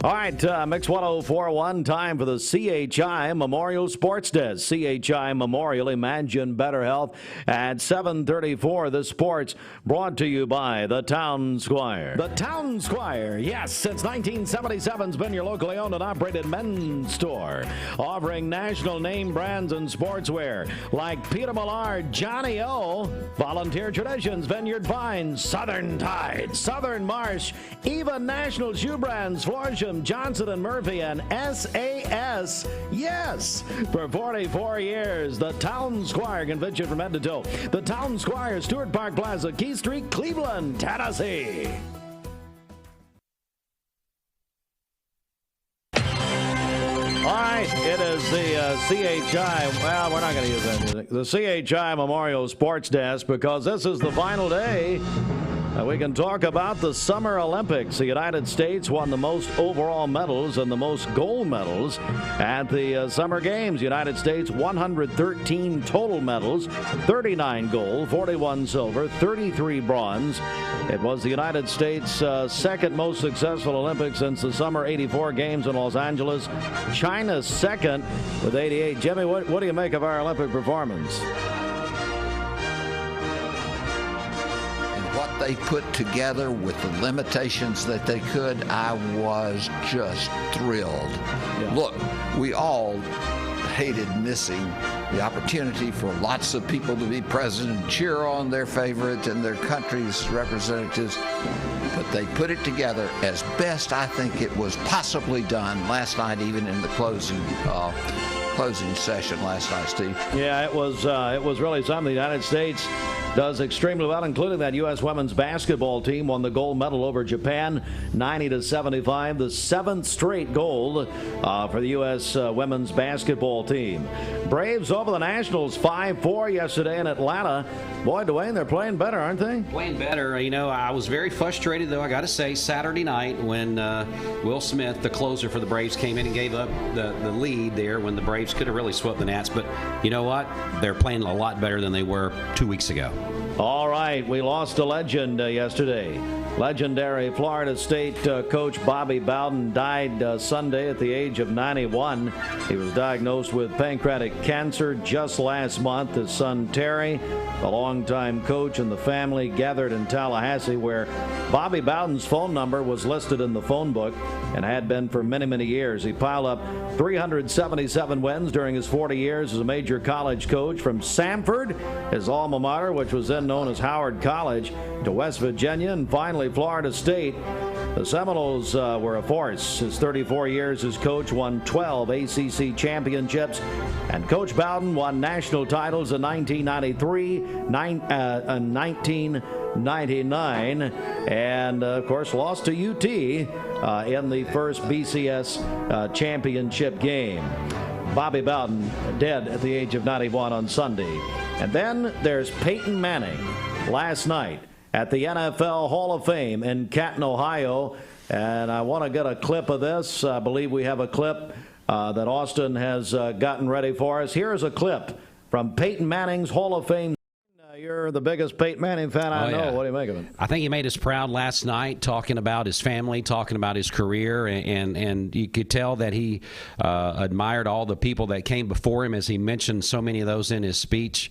All right, Mix 1041, time for the CHI Memorial Sports Desk. CHI Memorial, imagine better health at 7:34. The sports brought to you by the Town Squire. The Town Squire, yes, since 1977 has been your locally owned and operated men's store, offering national name brands and sportswear like Peter Millard, Johnny O, Volunteer Traditions, Vineyard Vines, Southern Tide, Southern Marsh, even national shoe brands, Florsham, Johnson & Murphy, and SAS. Yes, for 44 years, the Town Squire can fit you from head to toe. The Town Squire, Stewart Park Plaza, Keith Street, Cleveland, Tennessee. All right, it is the CHI, well, we're not going to use that music, the CHI Memorial Sports Desk, because this is the final day We can talk about the Summer Olympics. The United States won the most overall medals and the most gold medals at the Summer Games. United States 113 total medals, 39 gold, 41 silver, 33 bronze. It was the United States' second most successful Olympics since the Summer '84 Games in Los Angeles. China's second with 88. Jimmy, what do you make of our Olympic performance? What they put together with the limitations that they could, I was just thrilled. Yeah. Look, we all hated missing the opportunity for lots of people to be present and cheer on their favorite and their country's representatives, but they put it together as best I think it was possibly done last night, even in the closing session last night, Steve. Yeah, it was really something. The United States does extremely well, including that U.S. women's basketball team won the gold medal over Japan, 90-75, the seventh straight gold for the U.S. women's basketball team. Braves over the Nationals 5-4 yesterday in Atlanta. Boy, Dwayne, they're playing better, aren't they? Playing better. You know, I was very frustrated, though, I got to say, Saturday night when Will Smith, the closer for the Braves, came in and gave up the lead there when the Braves could have really swept the Nats. But you know what? They're playing a lot better than they were 2 weeks ago. All right, we lost a legend yesterday. Legendary Florida State coach Bobby Bowden died Sunday at the age of 91. He was diagnosed with pancreatic cancer just last month. His son Terry, the longtime coach, and the family gathered in Tallahassee, where Bobby Bowden's phone number was listed in the phone book and had been for many, many years. He piled up 377 wins during his 40 years as a major college coach, from Samford, his alma mater, which was then known as Howard College, to West Virginia, and finally Florida State. The Seminoles were a force. His 34 years as coach, won 12 ACC championships, and Coach Bowden won national titles in 1993, 1999, and of course lost to UT in the first BCS championship game. Bobby Bowden dead at the age of 91 on Sunday. And then there's Peyton Manning last night at the NFL Hall of Fame in Canton, Ohio. And I want to get a clip of this. I believe we have a clip that Austin has gotten ready for us. Here's a clip from Peyton Manning's Hall of Fame. You're the biggest Peyton Manning fan I know. Yeah. What do you make of it? I think he made us proud last night, talking about his family, talking about his career, and you could tell that he admired all the people that came before him, as he mentioned so many of those in his speech.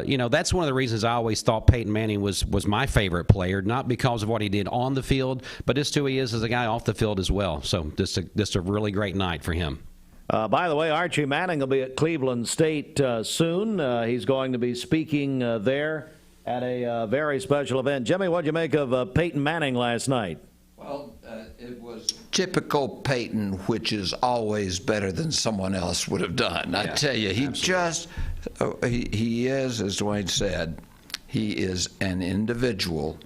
You know, that's one of the reasons I always thought Peyton Manning was my favorite player, not because of what he did on the field, but just who he is as a guy off the field as well. So just a really great night for him. By the way, Archie Manning will be at Cleveland State soon. He's going to be speaking there at a very special event. Jimmy, what did you make of Peyton Manning last night? Well, it was typical Peyton, which is always better than someone else would have done. I tell you, he he is, as Dwayne said, he is an individual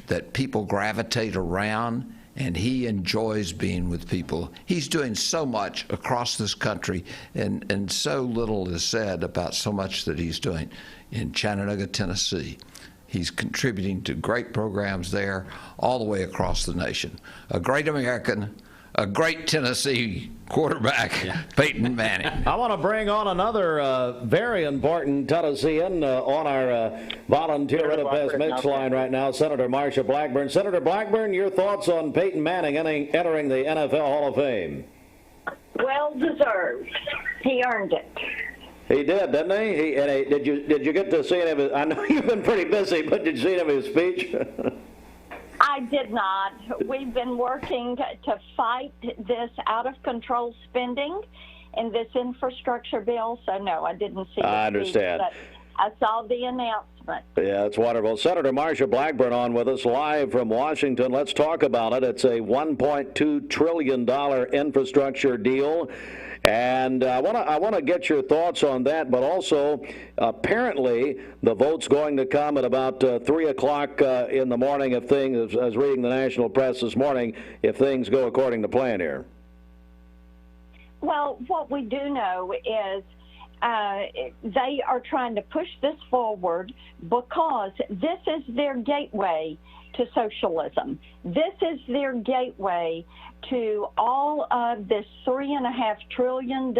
that people gravitate around, and he enjoys being with people. He's doing so much across this country, and so little is said about so much that he's doing in Chattanooga, Tennessee. He's contributing to great programs there all the way across the nation. A great American, a great Tennessee quarterback, Peyton Manning. I want to bring on another very important Tennessean on our volunteer Budapest mix line right now, Senator Marsha Blackburn. Senator Blackburn, your thoughts on Peyton Manning entering the NFL Hall of Fame? Well deserved. He earned it. He did, didn't he? Did you get to see him? I know you've been pretty busy, but did you see him in his speech? I did not. We've been working to fight this out-of-control spending in this infrastructure bill, so no, I didn't see it. I understand. But I saw the announcement. Yeah, that's wonderful. Senator Marsha Blackburn on with us live from Washington. Let's talk about it. It's a $1.2 trillion infrastructure deal. And I want to get your thoughts on that, but also apparently the vote's going to come at about 3 o'clock in the morning if things, as reading the national press this morning, if things go according to plan here. Well, what we do know is they are trying to push this forward because this is their gateway to socialism. This is their gateway to all of this $3.5 trillion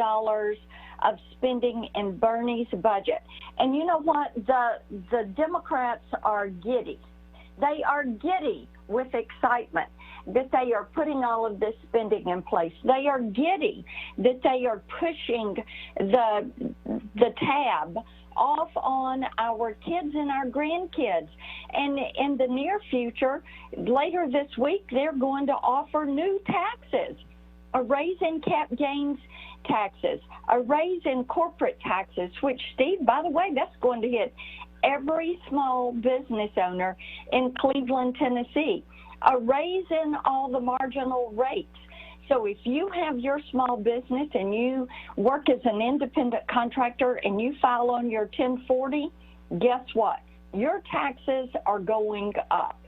of spending in Bernie's budget. And you know what? The Democrats are giddy. They are giddy with excitement that they are putting all of this spending in place. They are giddy that they are pushing the tab off on our kids and our grandkids. And in the near future, later this week, they're going to offer new taxes, a raise in cap gains taxes, a raise in corporate taxes, which, Steve, by the way, that's going to hit every small business owner in Cleveland, Tennessee, a raise in all the marginal rates. So if you have your small business and you work as an independent contractor and you file on your 1040, guess what? Your taxes are going up.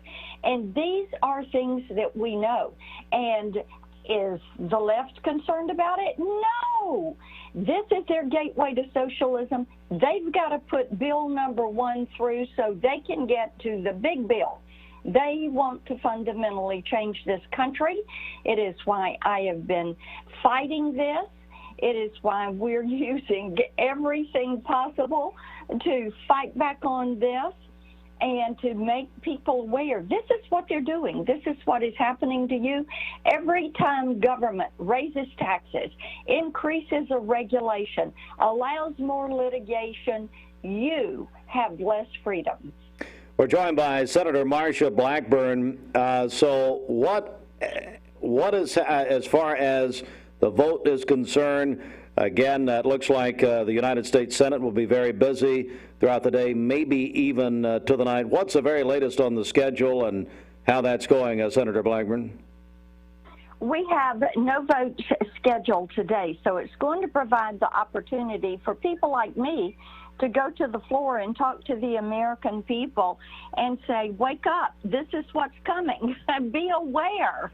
And these are things that we know. And is the left concerned about it? No. This is their gateway to socialism. They've got to put bill number 1 through so they can get to the big bill. They want to fundamentally change this country. It is why I have been fighting this. It is why we're using everything possible to fight back on this and to make people aware. This is what they're doing. This is what is happening to you. Every time government raises taxes, increases a regulation, allows more litigation, you have less freedom. We're joined by Senator Marsha Blackburn. So what is, as far as the vote is concerned, again, it looks like the United States Senate will be very busy throughout the day, maybe even to the night. What's the very latest on the schedule and how that's going, Senator Blackburn? We have no votes scheduled today, so it's going to provide the opportunity for people like me to go to the floor and talk to the American people and say, wake up, this is what's coming, be aware.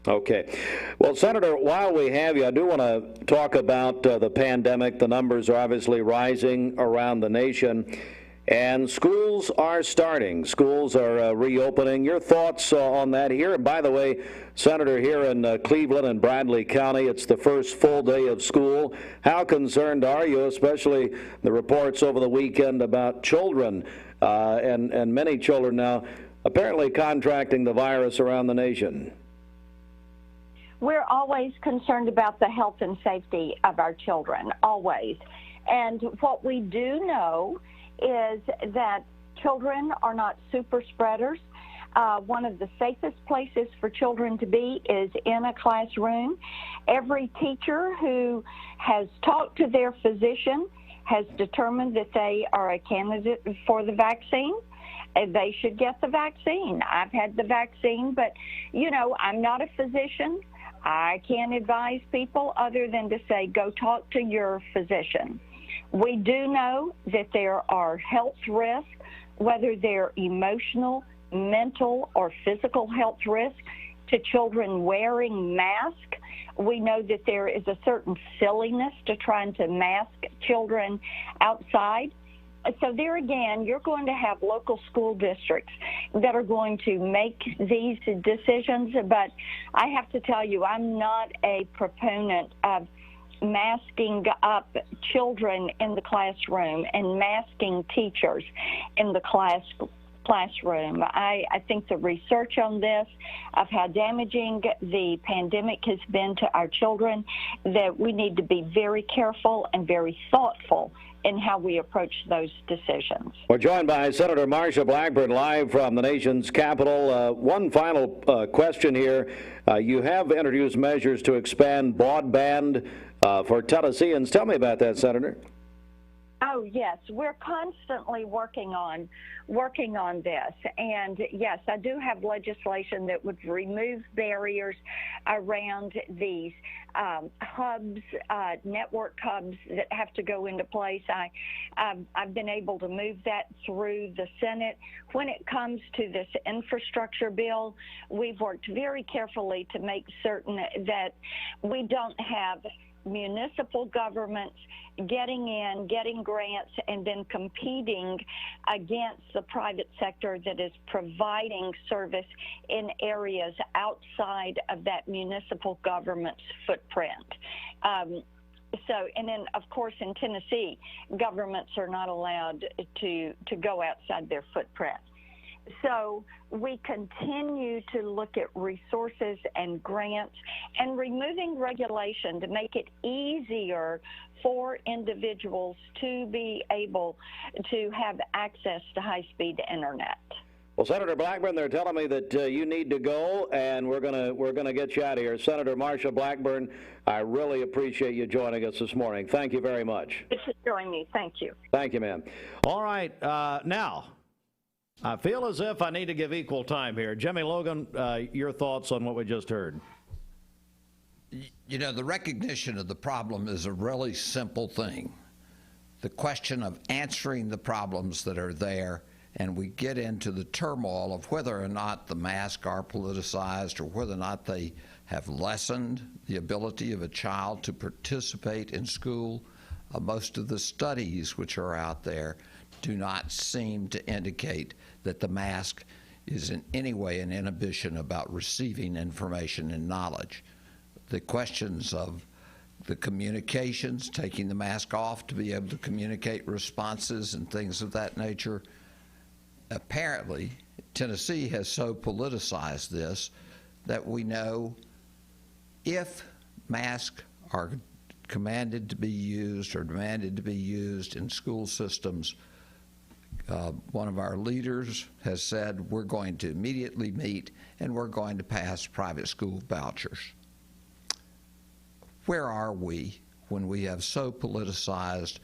Okay. Well, Senator, while we have you, I do want to talk about the pandemic. The numbers are obviously rising around the nation, and schools are starting. Schools are reopening. Your thoughts on that here? And by the way, Senator, here in Cleveland and Bradley County, it's the first full day of school. How concerned are you, especially the reports over the weekend about children and many children now apparently contracting the virus around the nation? We're always concerned about the health and safety of our children, always. And what we do know is that children are not super spreaders. One of the safest places for children to be is in a classroom. Every teacher who has talked to their physician has determined that they are a candidate for the vaccine. They should get the vaccine. I've had the vaccine, but, you know, I'm not a physician. I can't advise people other than to say, go talk to your physician. We do know that there are health risks, whether they're emotional, mental, or physical health risks to children wearing masks. We know that there is a certain silliness to trying to mask children outside. So there again, you're going to have local school districts that are going to make these decisions. But I have to tell you, I'm not a proponent of masking up children in the classroom and masking teachers in the classroom. I think the research on this, of how damaging the pandemic has been to our children, that we need to be very careful and very thoughtful in how we approach those decisions. We're joined by Senator Marsha Blackburn live from the nation's capital. One final question here. You have introduced measures to expand broadband for Tennesseans. Tell me about that, Senator. Oh, yes. We're constantly working on this. And, yes, I do have legislation that would remove barriers around these hubs, network hubs that have to go into place. I've been able to move that through the Senate. When it comes to this infrastructure bill, we've worked very carefully to make certain that we don't have municipal governments getting in, getting grants, and then competing against the private sector that is providing service in areas outside of that municipal government's footprint. And then, of course, in Tennessee, governments are not allowed to go outside their footprint. So we continue to look at resources and grants and removing regulation to make it easier for individuals to be able to have access to high-speed internet. Well, Senator Blackburn, they're telling me that you need to go, and we're gonna get you out of here. Senator Marsha Blackburn, I really appreciate you joining us this morning. Thank you very much. Thanks for joining me. Thank you. Thank you, ma'am. All right, now, I feel as if I need to give equal time here. Jimmy Logan, your thoughts on what we just heard? You know, the recognition of the problem is a really simple thing. The question of answering the problems that are there, and we get into the turmoil of whether or not the masks are politicized or whether or not they have lessened the ability of a child to participate in school. Most of the studies which are out there do not seem to indicate that the mask is in any way an inhibition about receiving information and knowledge. The questions of the communications, taking the mask off to be able to communicate responses and things of that nature. Apparently, Tennessee has so politicized this that we know if masks are commanded to be used or demanded to be used in school systems, one of our leaders has said we're going to immediately meet and we're going to pass private school vouchers. Where are we when we have so politicized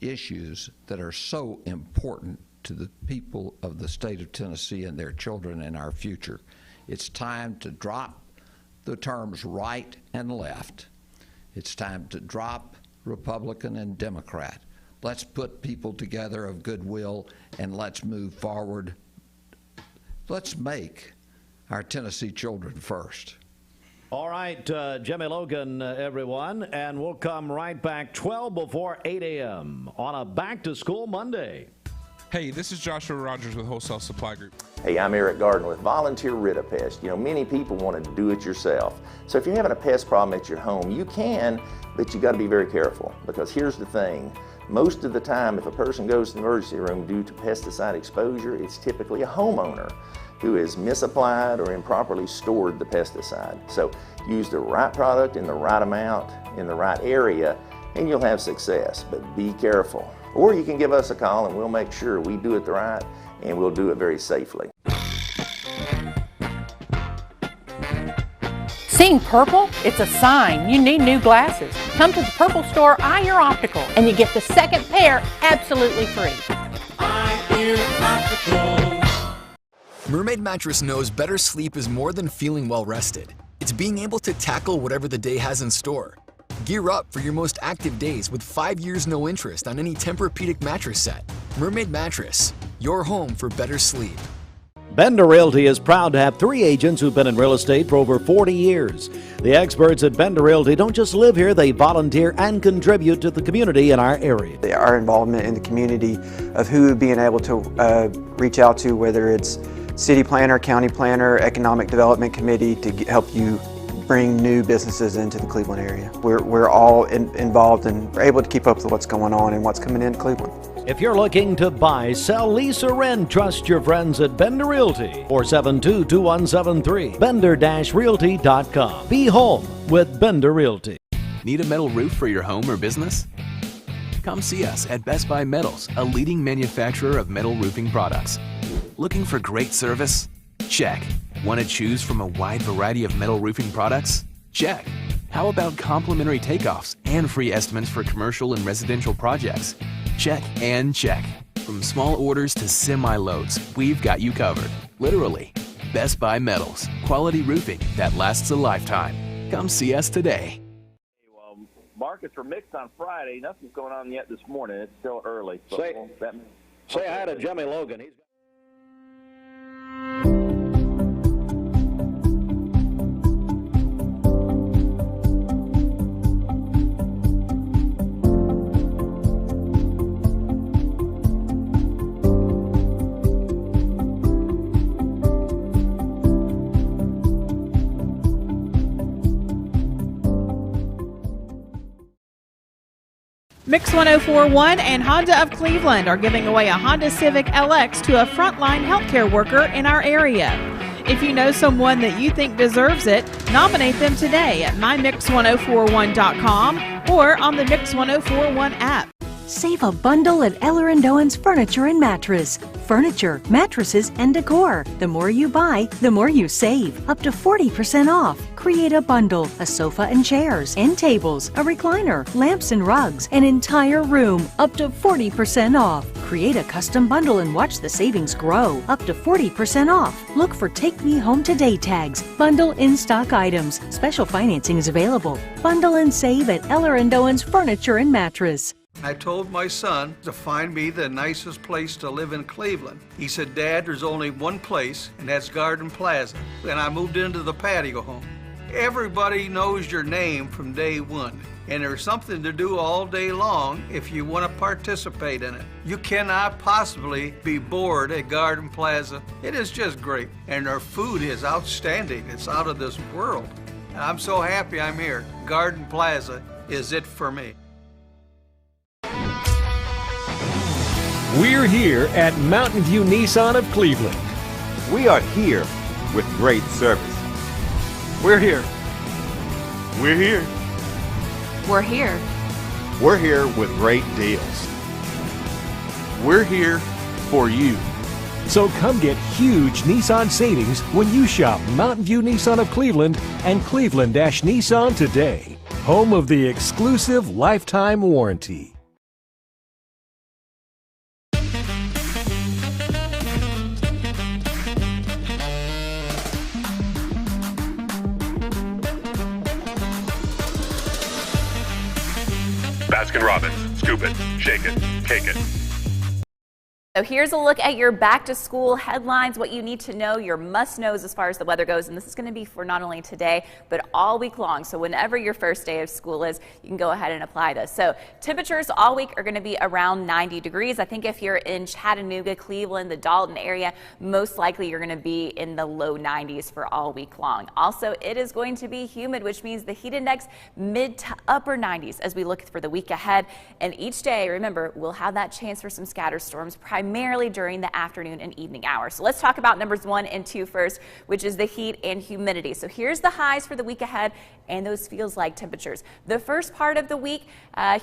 issues that are so important to the people of the state of Tennessee and their children and our future? It's time to drop the terms right and left. It's time to drop Republican and Democrat. Let's put people together of goodwill and let's move forward. Let's make our Tennessee children first. All right, Jimmy Logan, everyone, and we'll come right back 12 before 8 a.m. on a back-to-school Monday. Hey, this is Joshua Rogers with Wholesale Supply Group. Hey, I'm Eric Gardner with Volunteer Rid-A-Pest. You know, many people want to do it yourself. So if you're having a pest problem at your home, you can, but you got to be very careful, because here's the thing. Most of the time, if a person goes to the emergency room due to pesticide exposure, it's typically a homeowner who has misapplied or improperly stored the pesticide. So use the right product in the right amount, in the right area, and you'll have success, but be careful. Or you can give us a call and we'll make sure we do it right and we'll do it very safely. Seeing purple? It's a sign you need new glasses. Come to the Purple Store, Eye Ear Optical, and you get the second pair absolutely free. Eye Ear Optical. Mermaid Mattress knows better sleep is more than feeling well rested. It's being able to tackle whatever the day has in store. Gear up for your most active days with 5 years no interest on any Tempur-Pedic mattress set. Mermaid Mattress, your home for better sleep. Bender Realty is proud to have 3 agents who've been in real estate for over 40 years. The experts at Bender Realty don't just live here, they volunteer and contribute to the community in our area. Our involvement in the community of who being able to reach out to, whether it's city planner, county planner, economic development committee, to help you bring new businesses into the Cleveland area. We're all involved and we're able to keep up with what's going on and what's coming into Cleveland. If you're looking to buy, sell, lease, or rent, trust your friends at Bender Realty. 472-2173. Bender-Realty.com. Be home with Bender Realty. Need a metal roof for your home or business? Come see us at Best Buy Metals, a leading manufacturer of metal roofing products. Looking for great service? Check. Want to choose from a wide variety of metal roofing products? Check. How about complimentary takeoffs and free estimates for commercial and residential projects? Check and check. From small orders to semi-loads, we've got you covered. Literally. Best Buy Metals. Quality roofing that lasts a lifetime. Come see us today. Well, markets are mixed on Friday. Nothing's going on yet this morning. It's still early. So Say hi to Jimmy Logan. He's Mix 1041 and Honda of Cleveland are giving away a Honda Civic LX to a frontline healthcare worker in our area. If you know someone that you think deserves it, nominate them today at mymix1041.com or on the Mix 1041 app. Save a bundle at Eller & Owen's Furniture and Mattress. Furniture, mattresses, and decor. The more you buy, the more you save. Up to 40% off. Create a bundle, a sofa and chairs, end tables, a recliner, lamps and rugs, an entire room. Up to 40% off. Create a custom bundle and watch the savings grow. Up to 40% off. Look for Take Me Home Today tags. Bundle in-stock items. Special financing is available. Bundle and save at Eller & Owen's Furniture and Mattress. I told my son to find me the nicest place to live in Cleveland. He said, Dad, there's only one place, and that's Garden Plaza. And I moved into the patio home. Everybody knows your name from day one, and there's something to do all day long if you want to participate in it. You cannot possibly be bored at Garden Plaza. It is just great, and their food is outstanding. It's out of this world. And I'm so happy I'm here. Garden Plaza is it for me. We're here at Mountain View Nissan of Cleveland. We are here with great service. We're here. We're here. We're here. We're here with great deals. We're here for you. So come get huge Nissan savings when you shop Mountain View Nissan of Cleveland and Cleveland-Nissan today. Home of the exclusive lifetime warranty. Baskin-Robbins. Scoop it, shake it, cake it. So here's a look at your back to school headlines, what you need to know, your must knows as far as the weather goes. And this is going to be for not only today, but all week long. So whenever your first day of school is, you can go ahead and apply this. So temperatures all week are going to be around 90 degrees. I think if you're in Chattanooga, Cleveland, the Dalton area, most likely you're going to be in the low 90s for all week long. Also, it is going to be humid, which means the heat index mid to upper 90s as we look for the week ahead. And each day, remember, we'll have that chance for some scatter storms, primarily during the afternoon and evening hours. So let's talk about numbers 1 and 2 first, which is the heat and humidity. So here's the highs for the week ahead and those feels like temperatures. The first part of the week,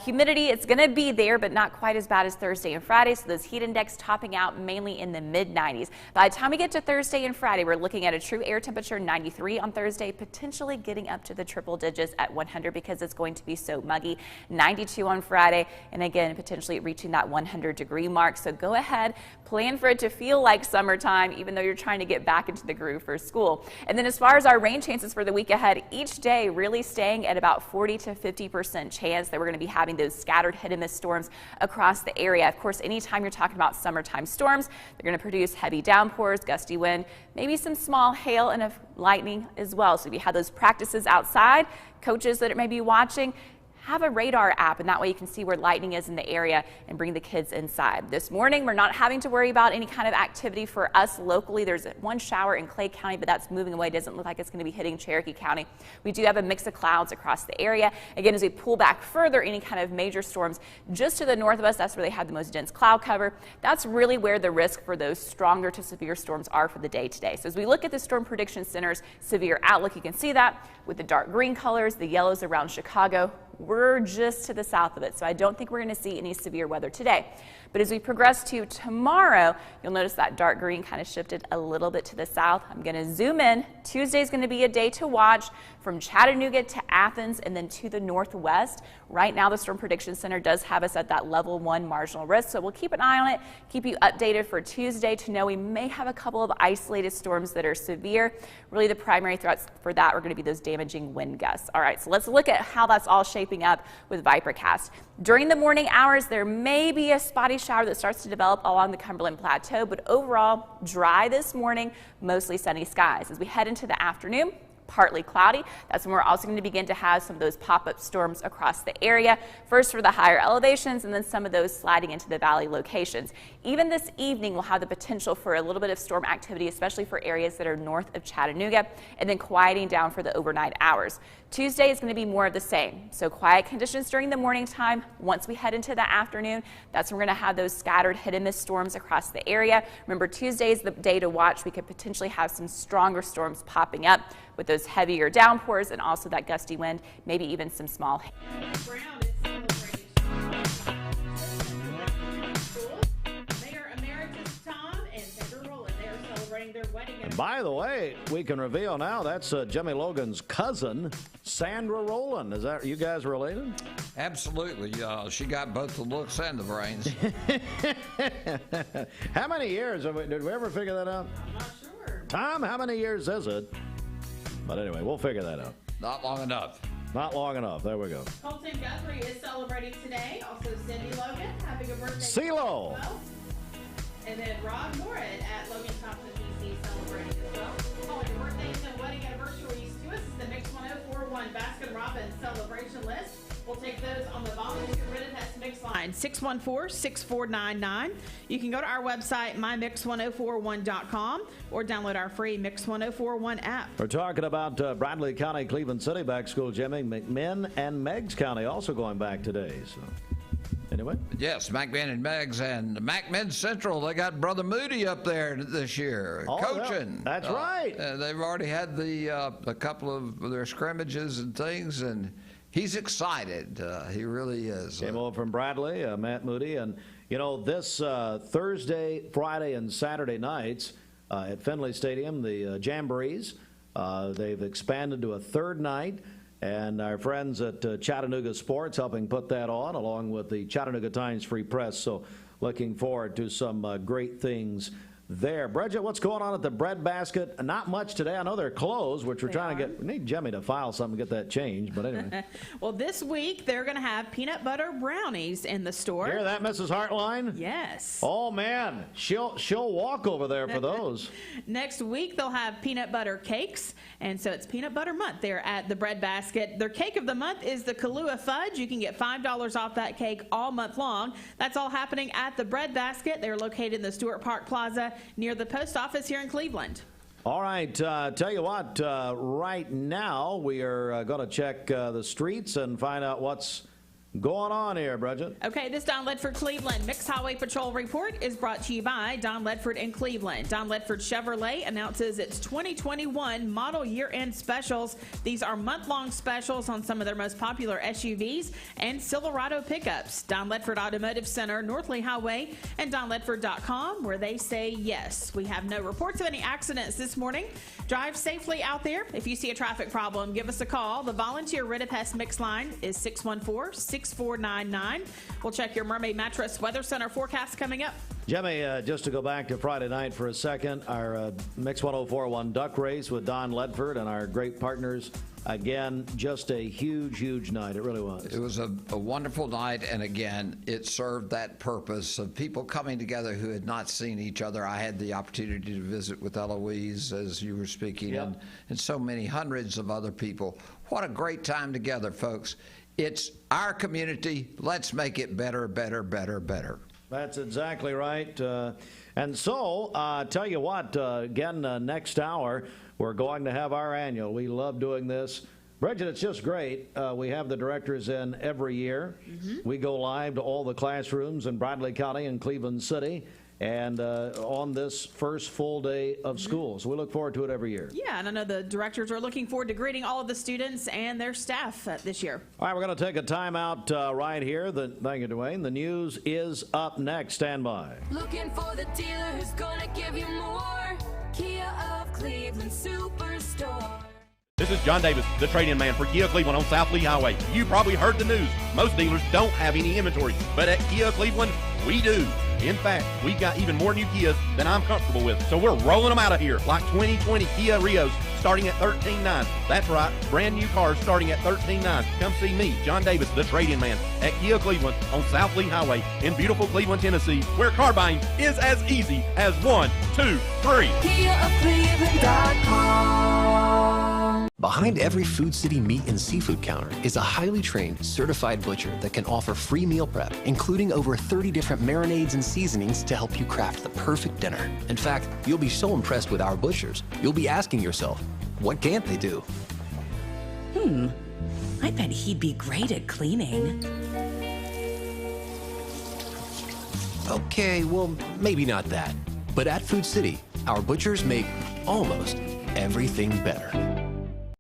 humidity, it's going to be there, but not quite as bad as Thursday and Friday. So those heat index topping out mainly in the mid 90s. By the time we get to Thursday and Friday, we're looking at a true air temperature 93 on Thursday, potentially getting up to the triple digits at 100 because it's going to be so muggy. 92 on Friday, and again, potentially reaching that 100-degree mark. So go ahead, plan for it to feel like summertime, even though you're trying to get back into the groove for school. And then as far as our rain chances for the week ahead, each day really staying at about 40 to 50% chance that we're going to be having those scattered hit and miss storms across the area. Of course, anytime you're talking about summertime storms, they're going to produce heavy downpours, gusty wind, maybe some small hail and lightning as well. So if you have those practices outside, coaches that may be watching, have a radar app, and that way you can see where lightning is in the area and bring the kids inside. This morning, we're not having to worry about any kind of activity for us locally. There's one shower in Clay County, but that's moving away. Doesn't look like it's going to be hitting Cherokee County. We do have a mix of clouds across the area. Again, as we pull back further, any kind of major storms just to the north of us, that's where they have the most dense cloud cover. That's really where the risk for those stronger to severe storms are for the day today. So as we look at the Storm Prediction Center's severe outlook, you can see that with the dark green colors, the yellows around Chicago. We're just to the south of it, so I don't think we're going to see any severe weather today. But as we progress to tomorrow, you'll notice that dark green kind of shifted a little bit to the south. I'm going to zoom in. Tuesday is going to be a day to watch from Chattanooga to Athens and then to the northwest. Right now, the Storm Prediction Center does have us at that level 1 marginal risk, so we'll keep an eye on it, keep you updated for Tuesday to know we may have a couple of isolated storms that are severe. Really, the primary threats for that are going to be those damaging wind gusts. All right, so let's look at how that's all shaping up with Vipercast. During the morning hours, there may be a spotty shower that starts to develop along the Cumberland Plateau, but overall dry this morning, mostly sunny skies. As we head into the afternoon, partly cloudy. That's when we're also going to begin to have some of those pop-up storms across the area. First for the higher elevations, and then some of those sliding into the valley locations. Even this evening, we'll have the potential for a little bit of storm activity, especially for areas that are north of Chattanooga, and then quieting down for the overnight hours. Tuesday is going to be more of the same. So quiet conditions during the morning time. Once we head into the afternoon, that's when we're going to have those scattered hit and miss storms across the area. Remember, Tuesday is the day to watch. We could potentially have some stronger storms popping up with those heavier downpours and also that gusty wind, maybe even some small hail. By the way, we can reveal now that's Jimmy Logan's cousin, Sandra Rowland. Is that you guys related? Absolutely. She got both the looks and the brains. How many years? Did we ever figure that out? I'm not sure. Tom, how many years is it? But anyway, we'll figure that out. Not long enough. Not long enough. There we go. Colton Guthrie is celebrating today. Also, Cindy Logan having a birthday. CeeLo. And then Rob Morin at Logan Thompson, PC, celebrating as well. Calling your birthdays and wedding anniversaries to us is the Mix 1041 Baskin Robbins celebration list. We'll take those on the volunteer written test mix line 614-6499. You can go to our website, mymix1041.com, or download our free Mix 1041 app. We're talking about Bradley County, Cleveland City back school, Jimmy. McMinn and Meigs County also going back today. So. Anyway? Yes, McMinn and Meigs and McMinn Central. They got Brother Moody up there this year coaching. Yeah, that's right. They've already had a couple of their scrimmages and things, and he's excited. He really is. Came over from Bradley, Matt Moody, and you know this Thursday, Friday, and Saturday nights at Finley Stadium, the Jamborees. They've expanded to a third night. And our friends at Chattanooga Sports helping put that on, along with the Chattanooga Times Free Press. So looking forward to some great things there. Bridget, what's going on at the bread basket? Not much today. I know they're closed, which we're trying to get. We need Jimmy to file something to get that changed. But anyway. Well, this week they're going to have peanut butter brownies in the store. Hear that, Mrs. Hartline? Yes. Oh, man. She'll walk over there for those. Next week they'll have peanut butter cakes. And so it's peanut butter month there at the bread basket. Their cake of the month is the Kahlua Fudge. You can get $5 off that cake all month long. That's all happening at the bread basket. They're located in the Stewart Park Plaza near the post office here in Cleveland. All right, tell you what, right now we are going to check the streets and find out what's going on here, Bridget. Okay, this Don Ledford Cleveland Mixed Highway Patrol report is brought to you by Don Ledford in Cleveland. Don Ledford Chevrolet announces its 2021 model year-end specials. These are month-long specials on some of their most popular SUVs and Silverado pickups. Don Ledford Automotive Center, North Lee Highway, and DonLedford.com, where they say yes. We have no reports of any accidents this morning. Drive safely out there. If you see a traffic problem, give us a call. The volunteer Ridipest mix line is 614-6499. We'll check your Mermaid Mattress Weather Center forecast coming up. Jimmy, just to go back to Friday night for a second, our Mix 1041 duck race with Don Ledford and our great partners. Again, just a huge, huge night. It really was. It was a wonderful night, and again, it served that purpose of people coming together who had not seen each other. I had the opportunity to visit with Eloise as you were speaking, and so many hundreds of other people. What a great time together, folks. It's our community. Let's make it better, better, better, better. That's exactly right. And so, tell you what, again, next hour, we're going to have our annual. We love doing this. Bridget, it's just great. We have the directors in every year. Mm-hmm. We go live to all the classrooms in Bradley County and Cleveland City. And on this first full day of school. So we look forward to it every year. Yeah, and I know the directors are looking forward to greeting all of the students and their staff this year. All right, we're going to take a timeout right here. Thank you, Dwayne. The news is up next. Stand by. Looking for the dealer who's going to give you more. Kia of Cleveland Superstore. This is John Davis, the trade-in man for Kia Cleveland on South Lee Highway. You probably heard the news. Most dealers don't have any inventory, but at Kia Cleveland, we do. In fact, we've got even more new Kias than I'm comfortable with. So we're rolling them out of here, like 2020 Kia Rios starting at $13,900. That's right, brand new cars starting at $13,900. Come see me, John Davis, the trade-in man, at Kia Cleveland on South Lee Highway in beautiful Cleveland, Tennessee, where car buying is as easy as 1, 2, 3. KiaofCleveland.com. Behind every Food City meat and seafood counter is a highly trained, certified butcher that can offer free meal prep, including over 30 different marinades and seasonings to help you craft the perfect dinner. In fact, you'll be so impressed with our butchers, you'll be asking yourself, what can't they do? I bet he'd be great at cleaning. Okay, well, maybe not that. But at Food City, our butchers make almost everything better.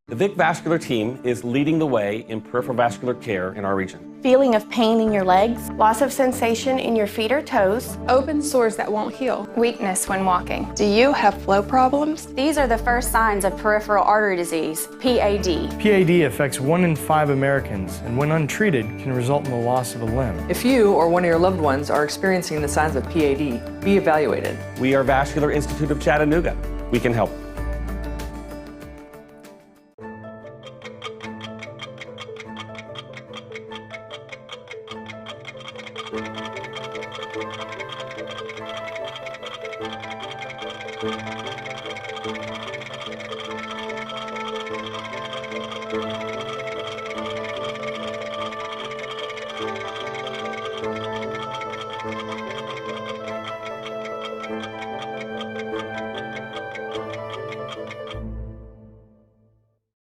The Vic Vascular team is leading the way in peripheral vascular care in our region. Feeling of pain in your legs, loss of sensation in your feet or toes, open sores that won't heal, weakness when walking. Do you have flow problems? These are the first signs of peripheral artery disease, PAD. PAD affects 1 in 5 Americans, and when untreated, can result in the loss of a limb. If you or one of your loved ones are experiencing the signs of PAD, be evaluated. We are Vascular Institute of Chattanooga. We can help.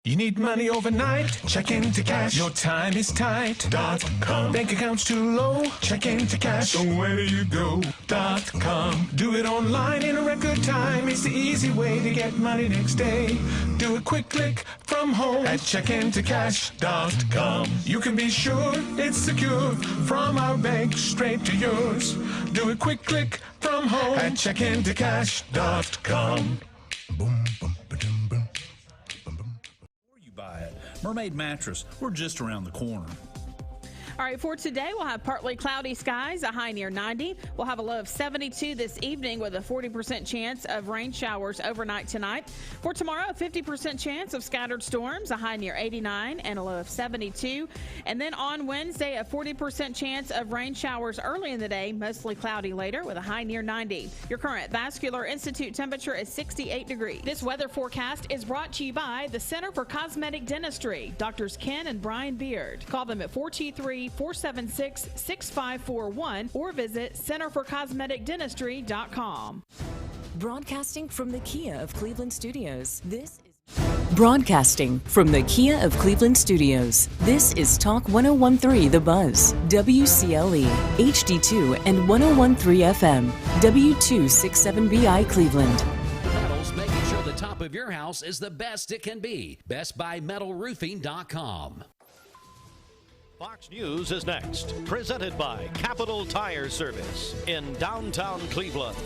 You need money overnight? Check into cash. Your time is tight. .com. Bank accounts too low? Check into cash. So where do you go? .com. Do it online in a record time. It's the easy way to get money next day. Do a quick click from home at checkintocash.com. You can be sure it's secure from our bank straight to yours. Do a quick click from home at checkintocash.com. Mermaid Mattress, we're just around the corner. All right, for today, we'll have partly cloudy skies, a high near 90. We'll have a low of 72 this evening with a 40% chance of rain showers overnight tonight. For tomorrow, a 50% chance of scattered storms, a high near 89 and a low of 72. And then on Wednesday, a 40% chance of rain showers early in the day, mostly cloudy later with a high near 90. Your current Vascular Institute temperature is 68 degrees. This weather forecast is brought to you by the Center for Cosmetic Dentistry, Doctors Ken and Brian Beard. Call them at 423-476-6541 or visit centerforcosmeticdentistry.com. Broadcasting from the Kia of Cleveland Studios. Broadcasting from the Kia of Cleveland Studios. This is Talk 1013 The Buzz, WCLE, HD2 and 1013 FM, W267BI Cleveland. Metals making sure the top of your house is the best it can be. BestBuyMetalRoofing.com. Fox News is next, presented by Capital Tire Service in downtown Cleveland.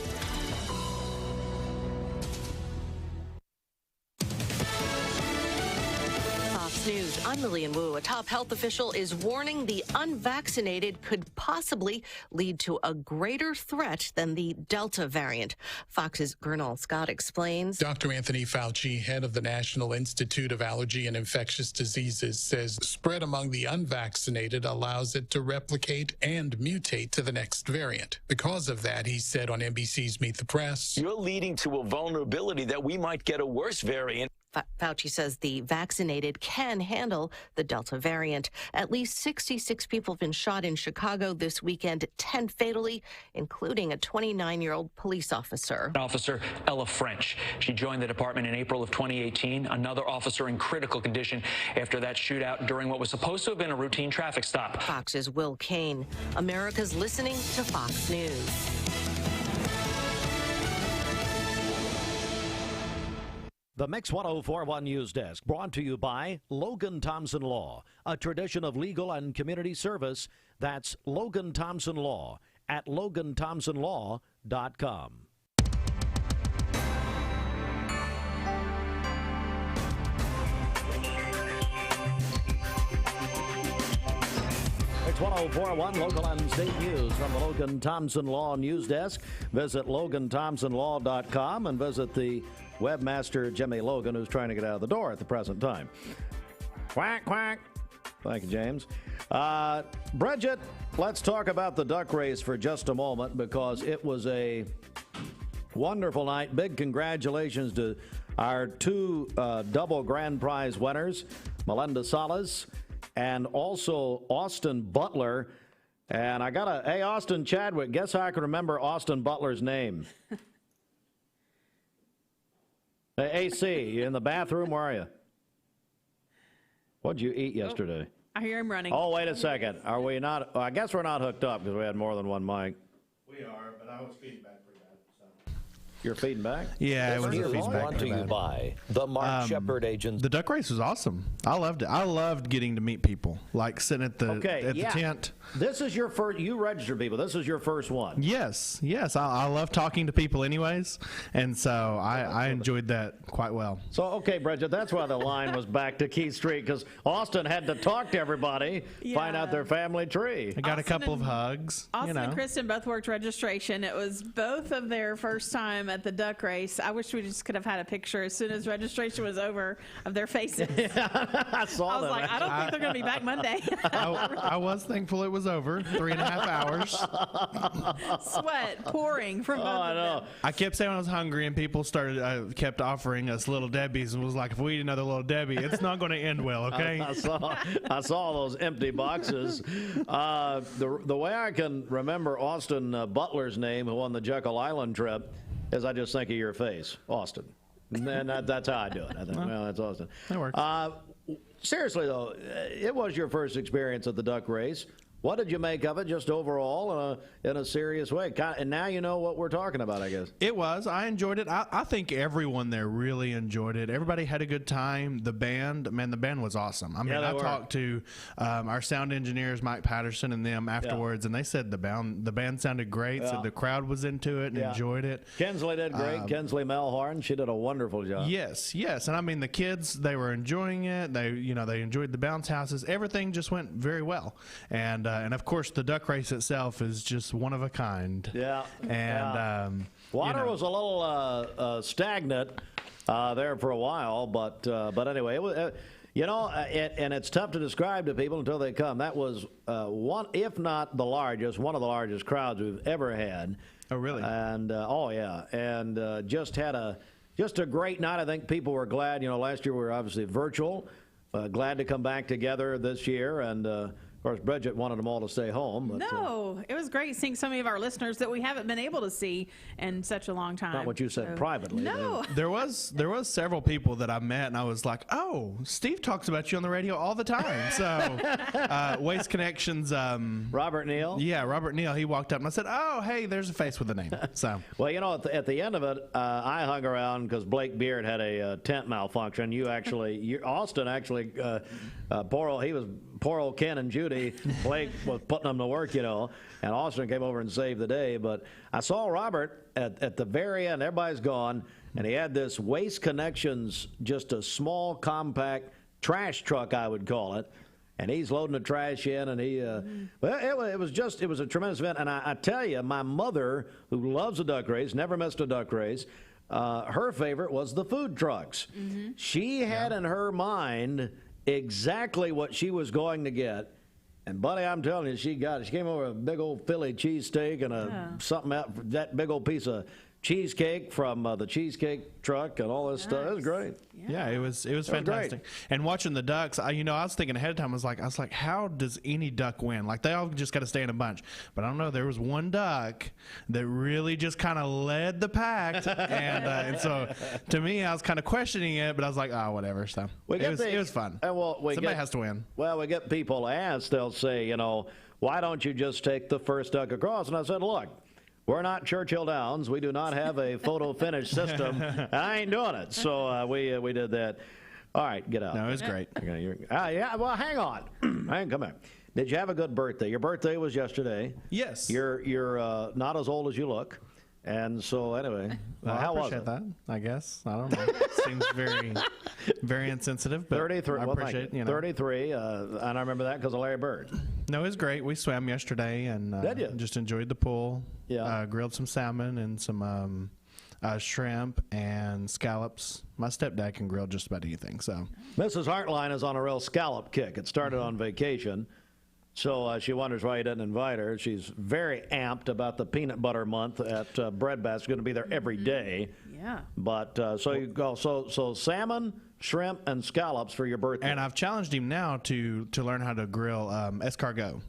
Fox News, I'm Lillian Wu. A top health official is warning the unvaccinated could possibly lead to a greater threat than the Delta variant. Fox's Gernal Scott explains. Dr. Anthony Fauci, head of the National Institute of Allergy and Infectious Diseases, says spread among the unvaccinated allows it to replicate and mutate to the next variant. Because of that, he said on NBC's Meet the Press, "You're leading to a vulnerability that we might get a worse variant." Fauci says the vaccinated can handle the Delta variant. At least 66 people have been shot in Chicago this weekend, 10 fatally, including a 29-year-old police officer. Officer Ella French. She joined the department in April of 2018. Another officer in critical condition after that shootout during what was supposed to have been a routine traffic stop. Fox's Will Kane. America's listening to Fox News. The Mix 1041 News Desk brought to you by Logan Thompson Law, a tradition of legal and community service. That's Logan Thompson Law at LoganThompsonLaw.com. It's 1041 local and state news from the Logan Thompson Law News Desk. Visit LoganThompsonLaw.com and visit the webmaster Jimmy Logan, who's trying to get out of the door at the present time. Quack, quack. Thank you, James. Bridget, let's talk about the duck race for just a moment because it was a wonderful night. Big congratulations to our two double grand prize winners, Melinda Salas and also Austin Butler. And I got hey, Austin Chadwick, guess how I can remember Austin Butler's name? Hey, AC, you in the bathroom? Where are you? What'd you eat yesterday? I hear him running. Oh, wait a second. Are we not? I guess we're not hooked up because we had more than one mic. We are, but I was feeding back pretty bad. So. You're feeding back? Yeah, it was a feedback. Brought to you by the Mark Shepard Agency. The duck race was awesome. I loved it. I loved getting to meet people, like sitting at the the tent. This is your first. You registered people. This is your first one. Yes. I love talking to people, anyways, and so I enjoyed that quite well. So okay, Bridget, that's why the line was back to Keith Street because Austin had to talk to everybody, find out their family tree. I got a couple of hugs. Austin and Kristen both worked registration. It was both of their first time at the duck race. I wish we just could have had a picture as soon as registration was over of their faces. I saw I was them. like, I don't think they're going to be back Monday. I was thankful it was over. 3.5 hours. Sweat pouring from both of them. I kept saying I was hungry, and people kept offering us Little Debbie's, and was like, if we eat another Little Debbie, it's not going to end well, okay? I saw those empty boxes. The way I can remember Austin Butler's name, who won the Jekyll Island trip, is I just think of your face, Austin. And that's how I do it. I think, well, that's Austin. That works. Seriously, though, it was your first experience at the duck race. What did you make of it, just overall, in a serious way? And now you know what we're talking about, I guess. It was. I enjoyed it. I think everyone there really enjoyed it. Everybody had a good time. The band was awesome. I mean, I talked to our sound engineers, Mike Patterson, and them afterwards, and they said the band sounded great. Said the crowd was into it and enjoyed it. Kinsley did great. Kinsley Melhorn, she did a wonderful job. Yes, and I mean the kids, they were enjoying it. They enjoyed the bounce houses. Everything just went very well, and of course the duck race itself is just one of a kind. Yeah. And water was a little stagnant there for a while, but anyway, it was. And it's tough to describe to people until they come. That was one, if not the largest, one of the largest crowds we've ever had. Oh, really? And and just had a great night. I think people were glad. Last year we were obviously virtual. Glad to come back together this year, and of course, Bridget wanted them all to stay home. But, no, it was great seeing some of our listeners that we haven't been able to see in such a long time. Not what you said privately. No. There was several people that I met, and I was like, oh, Steve talks about you on the radio all the time. So, Waste Connections. Robert Neal? Yeah, Robert Neal. He walked up, and I said, oh, hey, there's a face with a name. So. Well, at the end of it, I hung around because Blake Beard had a tent malfunction. Austin actually, poor old Ken and Judy. Blake was putting them to work, and Austin came over and saved the day. But I saw Robert at the very end. Everybody's gone, and he had this Waste Connections, just a small, compact trash truck, I would call it. And he's loading the trash in, and it was a tremendous event. And I tell you, my mother, who loves a duck race, never missed a duck race, her favorite was the food trucks. Mm-hmm. She had in her mind exactly what she was going to get. And, buddy, I'm telling you, she came over with a big old Philly cheesesteak and something out, that big old piece of cheesecake from the cheesecake truck and all this stuff. It was great. Yeah, it was fantastic. And watching the ducks, I was thinking ahead of time. I was like, how does any duck win? Like, they all just got to stay in a bunch. But I don't know. There was one duck that really just kind of led the pack, and so to me, I was kind of questioning it. But I was like, oh, whatever. So it was fun. Somebody has to win. Well, we get people asked. They'll say, why don't you just take the first duck across? And I said, look. We're not Churchill Downs. We do not have a photo finish system. I ain't doing it. So we did that. All right, get out. No, it was great. Okay, yeah, well, hang on. Come back. Did you have a good birthday? Your birthday was yesterday. Yes. You're not as old as you look. And so, anyway, how was it? I appreciate that, I guess. I don't know. Seems very, very insensitive. But 33. I appreciate it. 33, and I remember that because of Larry Bird. No, it was great. We swam yesterday and just enjoyed the pool. Yeah. Grilled some salmon and some shrimp and scallops. My stepdad can grill just about anything. So, Mrs. Hartline is on a real scallop kick. It started on vacation. So she wonders why he didn't invite her. She's very amped about the peanut butter month at Bread Basket. Going to be there every day. Yeah. But so you go. So salmon, shrimp, and scallops for your birthday. And I've challenged him now to learn how to grill escargot.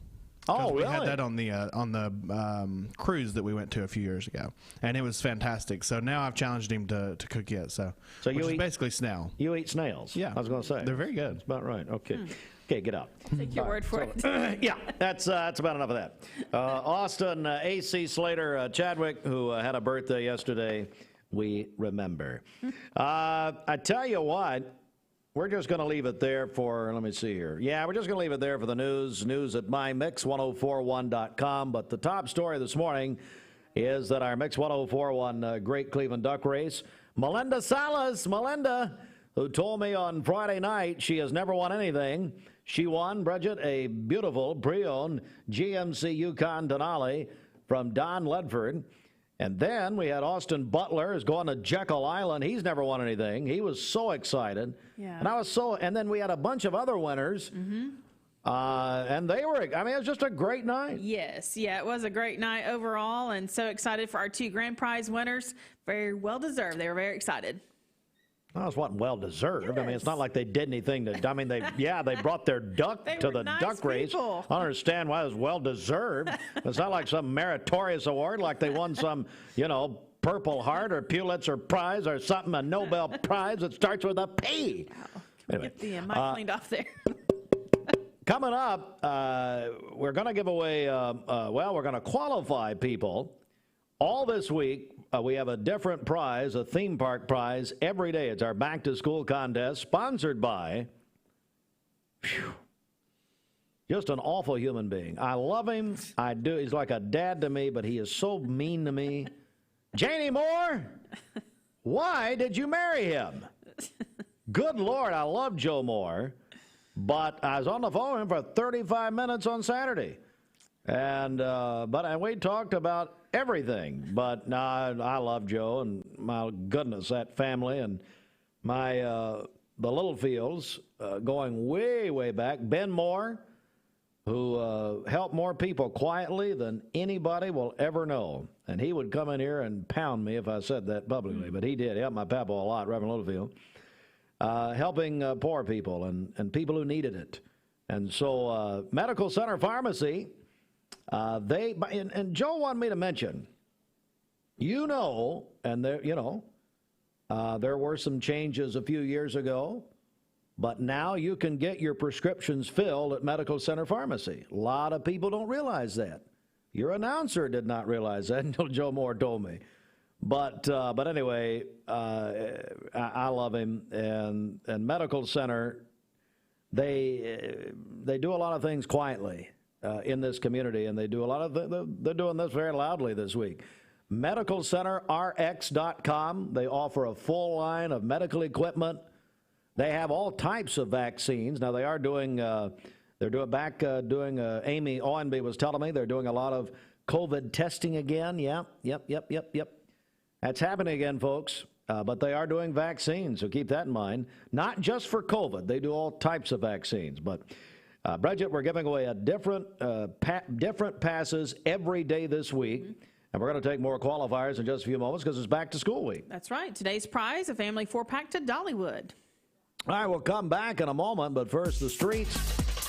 Oh, we really? had that on the cruise that we went to a few years ago, and it was fantastic. So now I've challenged him to cook it. So you which is eat, basically snail. You eat snails? Yeah, I was going to say they're very good. That's about right. Okay. Okay, get out. Take your word for it. Yeah, that's about enough of that. Austin A.C. Slater Chadwick, who had a birthday yesterday, we remember. I tell you what, we're just going to leave it there for, let me see here. Yeah, we're just going to leave it there for the news at mymix1041.com. But the top story this morning is that our Mix 1041 Great Cleveland Duck Race, Melinda Salas, who told me on Friday night she has never won anything. She won, Bridget, a beautiful pre-owned GMC Yukon Denali from Don Ledford. And then we had Austin Butler is going to Jekyll Island. He's never won anything. He was so excited. Yeah. And then we had a bunch of other winners. And they were, it was just a great night. Yes. Yeah, it was a great night overall, and so excited for our 2 grand prize winners. Very well deserved. They were very excited. Well, it wasn't well deserved. Yes. It's not like they did anything to. They brought their duck to the nice duck race. people. I don't understand why it was well deserved. It's not like some meritorious award, like they won some, Purple Heart or Pulitzer Prize or something, a Nobel Prize that starts with a P. Wow. Anyway, Get the mic cleaned off there. Coming up, we're going to give away. We're going to qualify people all this week. We have a different prize, a theme park prize, every day. It's our back-to-school contest, sponsored by, just an awful human being. I love him. I do. He's like a dad to me, but he is so mean to me. Janie Moore, why did you marry him? Good Lord, I love Joe Moore, but I was on the phone with him for 35 minutes on Saturday. And we talked about everything, but no, I love Joe, and my goodness, that family and my the Littlefields going way back. Ben Moore, who helped more people quietly than anybody will ever know, and he would come in here and pound me if I said that publicly, but he did. He helped my papa a lot, Reverend Littlefield, helping poor people and people who needed it. And so Medical Center Pharmacy. And Joe wanted me to mention, and there were some changes a few years ago, but now you can get your prescriptions filled at Medical Center Pharmacy. A lot of people don't realize that. Your announcer did not realize that until Joe Moore told me. But anyway, I love him, and Medical Center, they do a lot of things quietly. In this community, and they do a lot of they're doing this very loudly this week. MedicalCenterRx.com. They offer a full line of medical equipment. They have all types of vaccines. Now they are doing Amy Owenby was telling me they're doing a lot of COVID testing again. Yep. That's happening again, folks. But they are doing vaccines, so keep that in mind. Not just for COVID. They do all types of vaccines, but. Bridget, we're giving away a different passes every day this week, and we're going to take more qualifiers in just a few moments because it's back to school week. That's right. Today's prize, a family 4-pack to Dollywood. All right, we'll come back in a moment, but first the streets.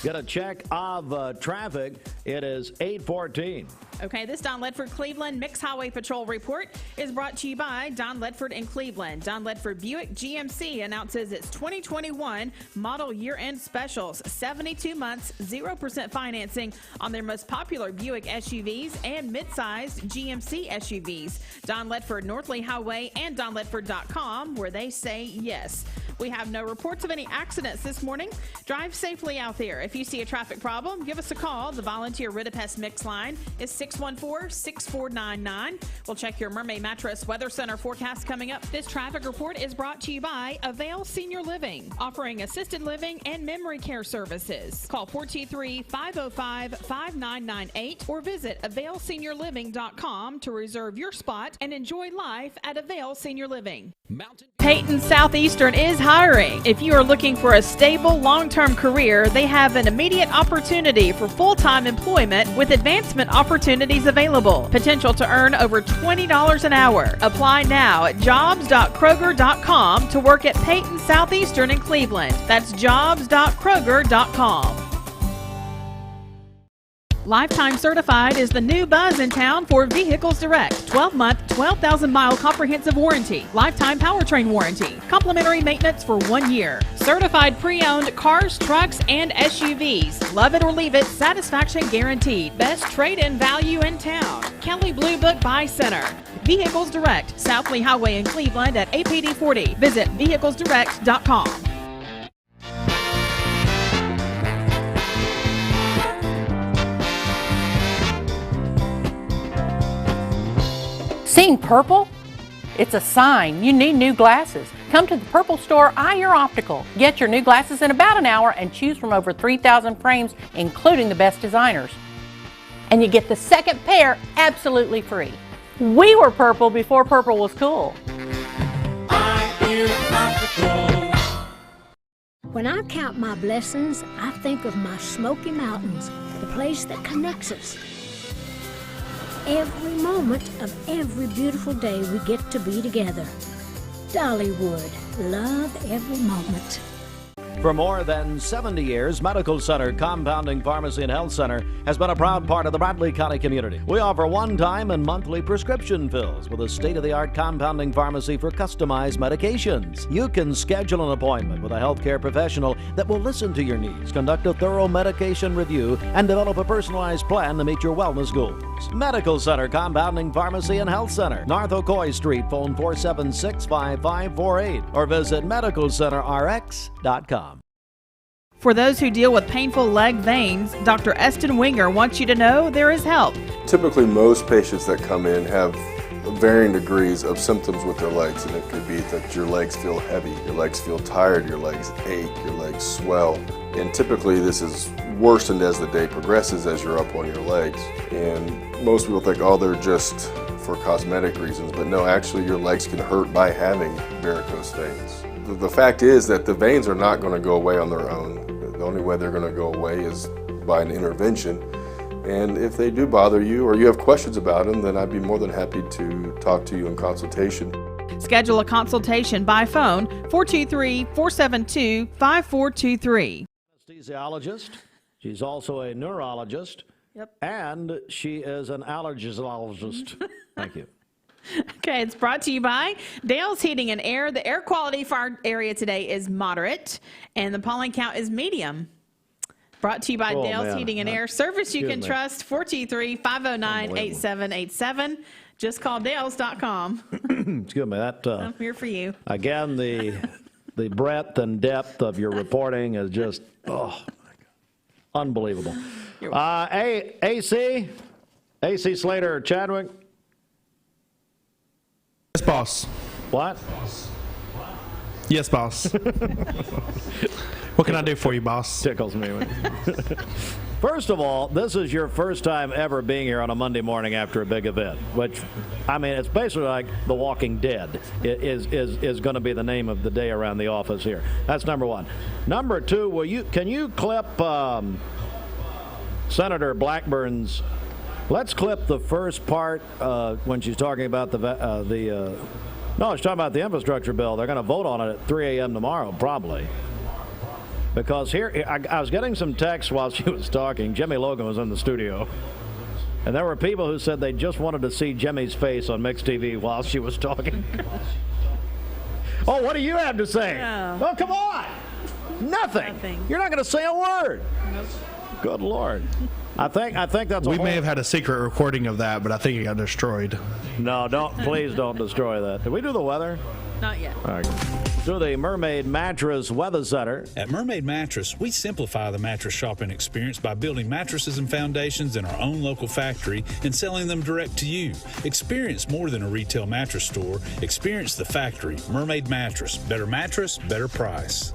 Get a check of traffic. It is 8:14. Okay, this Don Ledford Cleveland Mix Highway Patrol report is brought to you by Don Ledford in Cleveland. Don Ledford Buick GMC announces its 2021 model year-end specials. 72 months, 0% financing on their most popular Buick SUVs and mid-sized GMC SUVs. Don Ledford North Lee Highway and DonLedford.com, where they say yes. We have no reports of any accidents this morning. Drive safely out there. If you see a traffic problem, give us a call. The volunteer Ridipest Mix line is 614-6499. We'll check your Mermaid Mattress Weather Center forecast coming up. This traffic report is brought to you by Avail Senior Living, offering assisted living and memory care services. Call 423-505-5998 or visit availseniorliving.com to reserve your spot and enjoy life at Avail Senior Living. Peyton Southeastern is high hiring. If you are looking for a stable, long-term career, they have an immediate opportunity for full-time employment with advancement opportunities available. Potential to earn over $20 an hour. Apply now at jobs.kroger.com to work at Peyton Southeastern in Cleveland. That's jobs.kroger.com. Lifetime Certified is the new buzz in town for Vehicles Direct. 12-month, 12,000-mile comprehensive warranty. Lifetime powertrain warranty. Complimentary maintenance for 1 year. Certified pre-owned cars, trucks, and SUVs. Love it or leave it, satisfaction guaranteed. Best trade-in value in town. Kelly Blue Book Buy Center. Vehicles Direct, South Lee Highway in Cleveland at APD 40. Visit vehiclesdirect.com. Seeing purple? It's a sign you need new glasses. Come to the Purple Store, Eye Optical. Get your new glasses in about an hour and choose from over 3,000 frames, including the best designers. And you get the second pair absolutely free. We were purple before purple was cool. When I count my blessings, I think of my Smoky Mountains, the place that connects us. Every moment of every beautiful day we get to be together. Dollywood, love every moment. For more than 70 years, Medical Center Compounding Pharmacy and Health Center has been a proud part of the Bradley County community. We offer one-time and monthly prescription fills with a state-of-the-art compounding pharmacy for customized medications. You can schedule an appointment with a healthcare professional that will listen to your needs, conduct a thorough medication review, and develop a personalized plan to meet your wellness goals. Medical Center Compounding Pharmacy and Health Center, North Ocoee Street, phone 476-5548, or visit medicalcenterrx.com. For those who deal with painful leg veins, Dr. Eston Winger wants you to know there is help. Typically, most patients that come in have varying degrees of symptoms with their legs, and it could be that your legs feel heavy, your legs feel tired, your legs ache, your legs swell. And typically this is worsened as the day progresses as you're up on your legs. And most people think, oh, they're just for cosmetic reasons, but no, actually your legs can hurt by having varicose veins. The fact is that the veins are not going to go away on their own. The only way they're going to go away is by an intervention. And if they do bother you or you have questions about them, then I'd be more than happy to talk to you in consultation. Schedule a consultation by phone 423-472-5423. Anesthesiologist. She's also a neurologist. Yep. And she is an allergologist. Thank you. Okay, it's brought to you by Dale's Heating and Air. The air quality for our area today is moderate, and the pollen count is medium. Brought to you by Dale's Heating and Air. Service you can trust, 423-509-8787. Just call Dales.com. Excuse me. I'm here for you. Again, the breadth and depth of your reporting is just, oh, my God, unbelievable. AC Slater Chadwick. Yes, boss. What? Yes, boss. What can I do for you, boss? Tickles me. First of all, this is your first time ever being here on a Monday morning after a big event, which, I mean, it's basically like The Walking Dead is going to be the name of the day around the office here. That's number one. Number two, can you clip Senator Blackburn's? Let's clip the first part when she's talking about no, she's talking about the infrastructure bill. They're going to vote on it at 3 a.m. tomorrow, probably. Because here, I was getting some texts while she was talking. Jimmy Logan was in the studio. And there were people who said they just wanted to see Jimmy's face on Mixed TV while she was talking. Oh, what do you have to say? No. Oh, come on. Nothing. You're not going to say a word. Nope. Good Lord. I think that's. We may have had a secret recording of that, but I think it got destroyed. No, please don't destroy that. Did we do the weather? Not yet. All right. To the Mermaid Mattress Weather Center. At Mermaid Mattress, we simplify the mattress shopping experience by building mattresses and foundations in our own local factory and selling them direct to you. Experience more than a retail mattress store. Experience the factory. Mermaid Mattress. Better mattress, better price.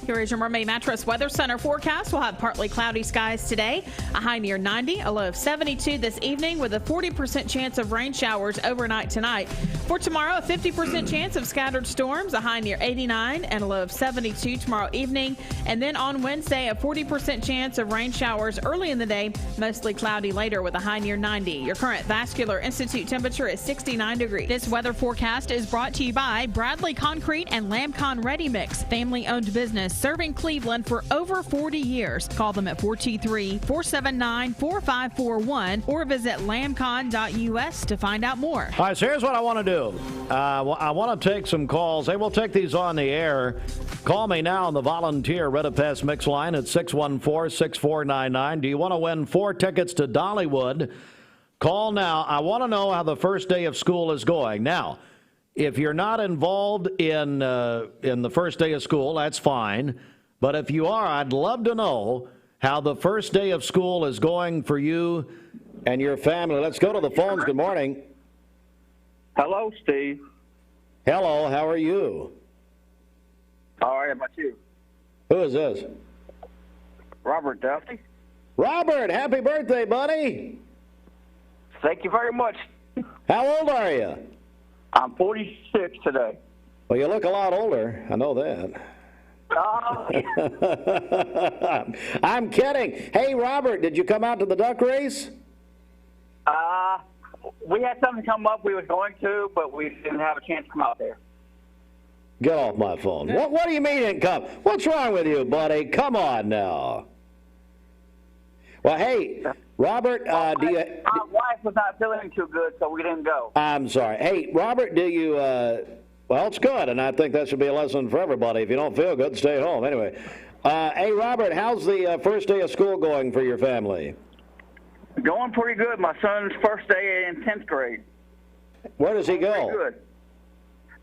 Here is your Mermaid Mattress Weather Center forecast. We'll have partly cloudy skies today, a high near 90, a low of 72 this evening with a 40% chance of rain showers overnight tonight. For tomorrow, a 50% chance of scattered storms, a high near 89 and a low of 72 tomorrow evening. And then on Wednesday, a 40% chance of rain showers early in the day, mostly cloudy later with a high near 90. Your current Vascular Institute temperature is 69 degrees. This weather forecast is brought to you by Bradley Concrete and Lamcon Ready Mix, family-owned business serving Cleveland for over 40 years. Call them at 423-479-4541 or visit lamcon.us to find out more. All right, so here's what I want to do. I want to take some calls. Hey, we'll take these on the air. Call me now on the volunteer Redifest Mix line at 614-6499. Do you want to win 4 tickets to Dollywood? Call now. I want to know how the first day of school is going. Now, if you're not involved in the first day of school, that's fine. But if you are, I'd love to know how the first day of school is going for you and your family. Let's go to the phones. Good morning. Hello, Steve. Hello, how are you? All right, how about you? Who is this? Robert Duffy. Robert, happy birthday, buddy. Thank you very much. How old are you? I'm 46 today. Well, you look a lot older. I know that. I'm kidding. Hey, Robert, did you come out to the duck race? We had something come up we was going to, but we didn't have a chance to come out there. Get off my phone. What do you mean didn't come? What's wrong with you, buddy? Come on now. Well, hey, Robert, my wife was not feeling too good, so we didn't go. I'm sorry. Hey, Robert, do you, well, it's good, and I think that should be a lesson for everybody. If you don't feel good, stay home. Anyway, hey, Robert, how's the first day of school going for your family? Going pretty good. My son's first day in 10th grade. Where does he go? Pretty good.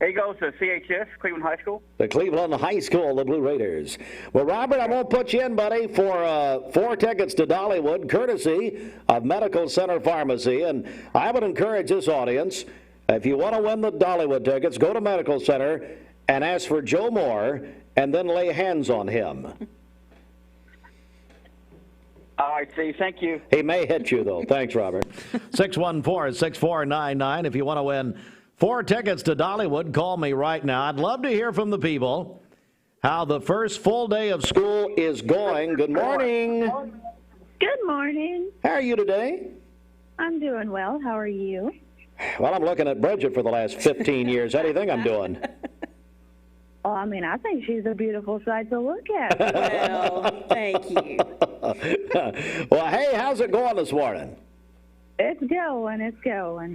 He goes to CHS, Cleveland High School. The Cleveland High School, the Blue Raiders. Well, Robert, I'm going to put you in, buddy, for 4 tickets to Dollywood, courtesy of Medical Center Pharmacy. And I would encourage this audience, if you want to win the Dollywood tickets, go to Medical Center and ask for Joe Moore and then lay hands on him. All right, Steve, thank you. He may hit you, though. Thanks, Robert. 614-6499. If you want to win 4 tickets to Dollywood, call me right now. I'd love to hear from the people how the first full day of school is going. Good morning. Good morning. How are you today? I'm doing well. How are you? Well, I'm looking at Bridget for the last 15 years. How do you think I'm doing? Oh, I mean, I think she's a beautiful sight to look at. Well, thank you. Well, hey, how's it going this morning? It's going.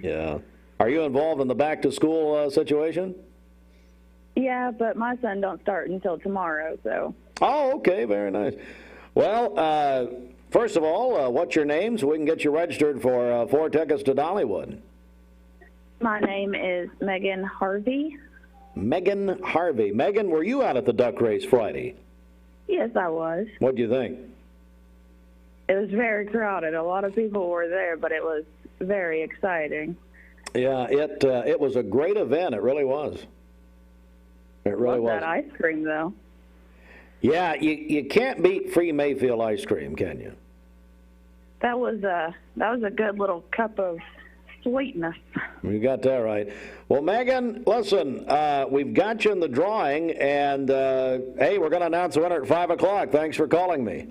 Yeah. Are you involved in the back-to-school situation? Yeah, but my son don't start until tomorrow, so. Oh, okay. Very nice. Well, first of all, what's your name so we can get you registered for 4 tickets to Dollywood? My name is Megan Harvey. Megan Harvey. Megan, were you out at the duck race Friday? Yes, I was. What do you think? It was very crowded. A lot of people were there, but it was very exciting. Yeah, it was a great event. It really was. It really was. That ice cream, though. Yeah, you can't beat free Mayfield ice cream, can you? That was a good little cup of sweetness. You got that right. Well, Megan, listen, we've got you in the drawing, and hey, we're going to announce the winner at 5 o'clock. Thanks for calling me.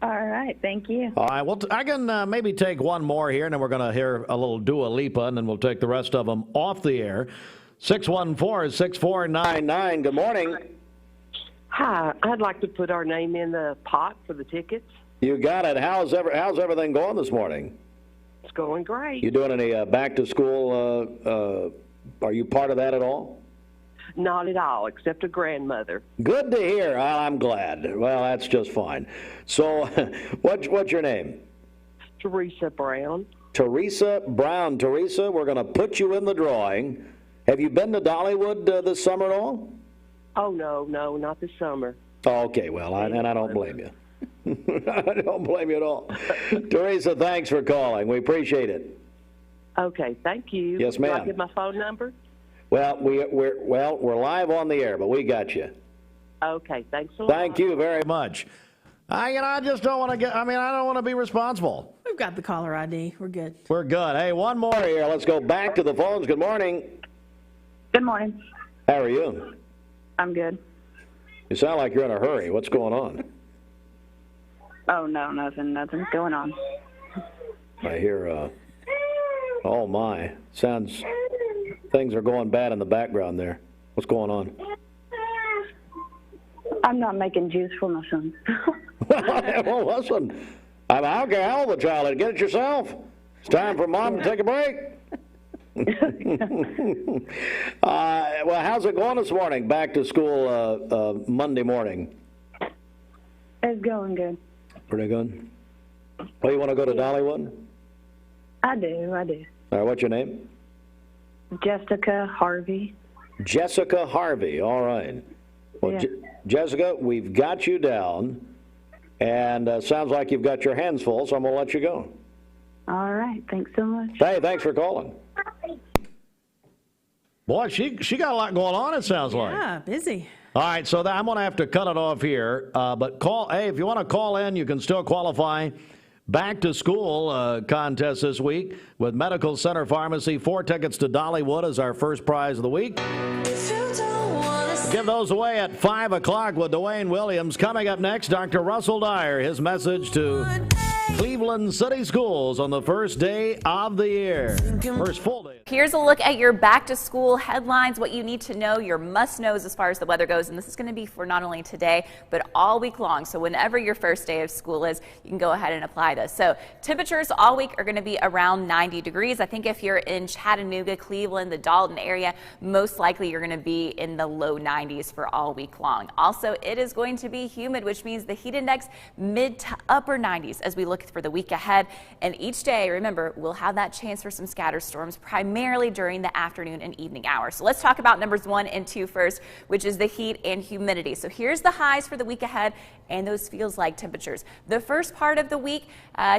All right, thank you. All right, well, I can maybe take one more here, and then we're going to hear a little Dua Lipa, and then we'll take the rest of them off the air. 614-6499. Good morning. Hi, I'd like to put our name in the pot for the tickets. You got it. How's everything going this morning? It's going great. You doing any back to school? Are you part of that at all? Not at all, except a grandmother. Good to hear. I'm glad. Well, that's just fine. So, what's your name? Teresa Brown. Teresa Brown. Teresa, we're going to put you in the drawing. Have you been to Dollywood this summer at all? Oh, no, not this summer. Oh, okay, well, I don't blame you. I don't blame you at all. Teresa, thanks for calling. We appreciate it. Okay, thank you. Yes, ma'am. Do I give my phone number? Well, we're live on the air, but we got you. Okay, thanks a lot. Thank you very much. I just don't want to I don't want to be responsible. We've got the caller ID. We're good. We're good. Hey, one more here. Let's go back to the phones. Good morning. Good morning. How are you? I'm good. You sound like you're in a hurry. What's going on? Oh, no, nothing's going on. I hear, oh my, things are going bad in the background there. What's going on? I'm not making juice for my son. Well, listen, I don't care how old the child is. Get it yourself. It's time for Mom to take a break. Well, how's it going this morning? Back to school Monday morning. It's going good. Pretty good. Well, you want to go to Dollywood? I do. All right, what's your name? Jessica Harvey. Jessica Harvey, all right. Well, Yeah. Jessica, we've got you down, and sounds like you've got your hands full, so I'm going to let you go. All right. Thanks so much. Hey, thanks for calling. Boy, she got a lot going on, it sounds like. Yeah, busy. All right, so I'm going to have to cut it off here. But hey, if you want to call in, you can still qualify. Back to school contest this week with Medical Center Pharmacy. 4 tickets to Dollywood is our first prize of the week. Give those away at 5 o'clock with Dwayne Williams. Coming up next, Dr. Russell Dyer, his message to Cleveland City Schools on the first day of the year. First full day. Here's a look at your back to school headlines, what you need to know, your must knows as far as the weather goes. And this is going to be for not only today, but all week long. So whenever your first day of school is, you can go ahead and apply this. So temperatures all week are going to be around 90 degrees. I think if you're in Chattanooga, Cleveland, the Dalton area, most likely you're going to be in the low 90s for all week long. Also, it is going to be humid, which means the heat index mid to upper 90s as we look for the week ahead. And each day, remember, we'll have that chance for some scatter storms, primarily during the afternoon and evening hours. So let's talk about numbers 1 and 2 first, which is the heat and humidity. So here's the highs for the week ahead and those feels like temperatures. The first part of the week,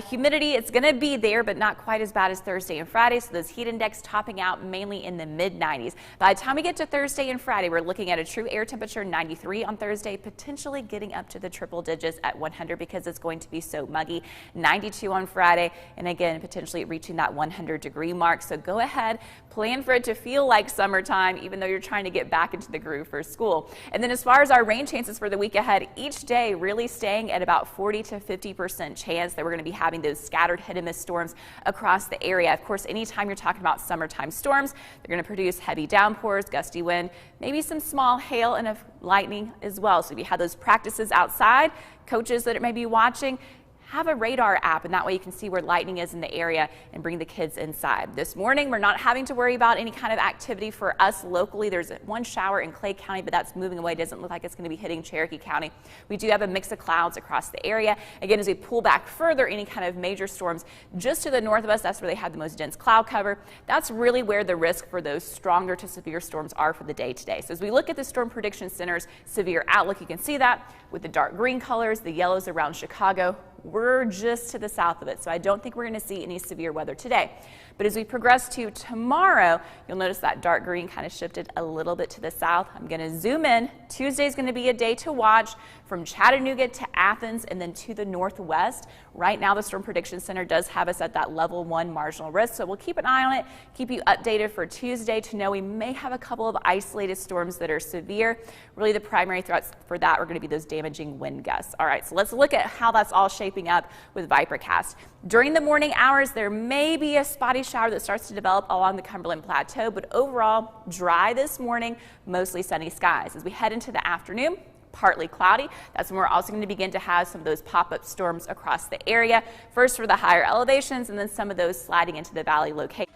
humidity, it's going to be there, but not quite as bad as Thursday and Friday. So those heat index topping out mainly in the mid 90s. By the time we get to Thursday and Friday, we're looking at a true air temperature 93 on Thursday, potentially getting up to the triple digits at 100 because it's going to be so muggy. 92 on Friday, and again, potentially reaching that 100-degree mark. So go ahead, plan for it to feel like summertime, even though you're trying to get back into the groove for school. And then as far as our rain chances for the week ahead, each day really staying at about 40 to 50% chance that we're going to be having those scattered hit and miss storms across the area. Of course, anytime you're talking about summertime storms, they're going to produce heavy downpours, gusty wind, maybe some small hail and lightning as well. So if you have those practices outside, coaches that may be watching, have a radar app, and that way you can see where lightning is in the area and bring the kids inside. This morning, we're not having to worry about any kind of activity for us locally. There's one shower in Clay County, but that's moving away. It doesn't look like it's going to be hitting Cherokee County. We do have a mix of clouds across the area. Again, as we pull back further, any kind of major storms just to the north of us, that's where they have the most dense cloud cover. That's really where the risk for those stronger to severe storms are for the day today. So as we look at the Storm Prediction Center's severe outlook, you can see that with the dark green colors, the yellows around Chicago. We're just to the south of it, so I don't think we're going to see any severe weather today. But as we progress to tomorrow, you'll notice that dark green kind of shifted a little bit to the south. I'm going to zoom in. Tuesday is going to be a day to watch from Chattanooga to Athens and then to the northwest. Right now, the Storm Prediction Center does have us at that level 1 marginal risk, so we'll keep an eye on it, keep you updated for Tuesday to know we may have a couple of isolated storms that are severe. Really, the primary threats for that are going to be those damaging wind gusts. All right, so let's look at how that's all shaping up with ViperCast. During the morning hours, there may be a spotty shower that starts to develop along the Cumberland Plateau, but overall dry this morning, mostly sunny skies. As we head into the afternoon, partly cloudy. That's when we're also going to begin to have some of those pop-up storms across the area. First for the higher elevations and then some of those sliding into the valley locations.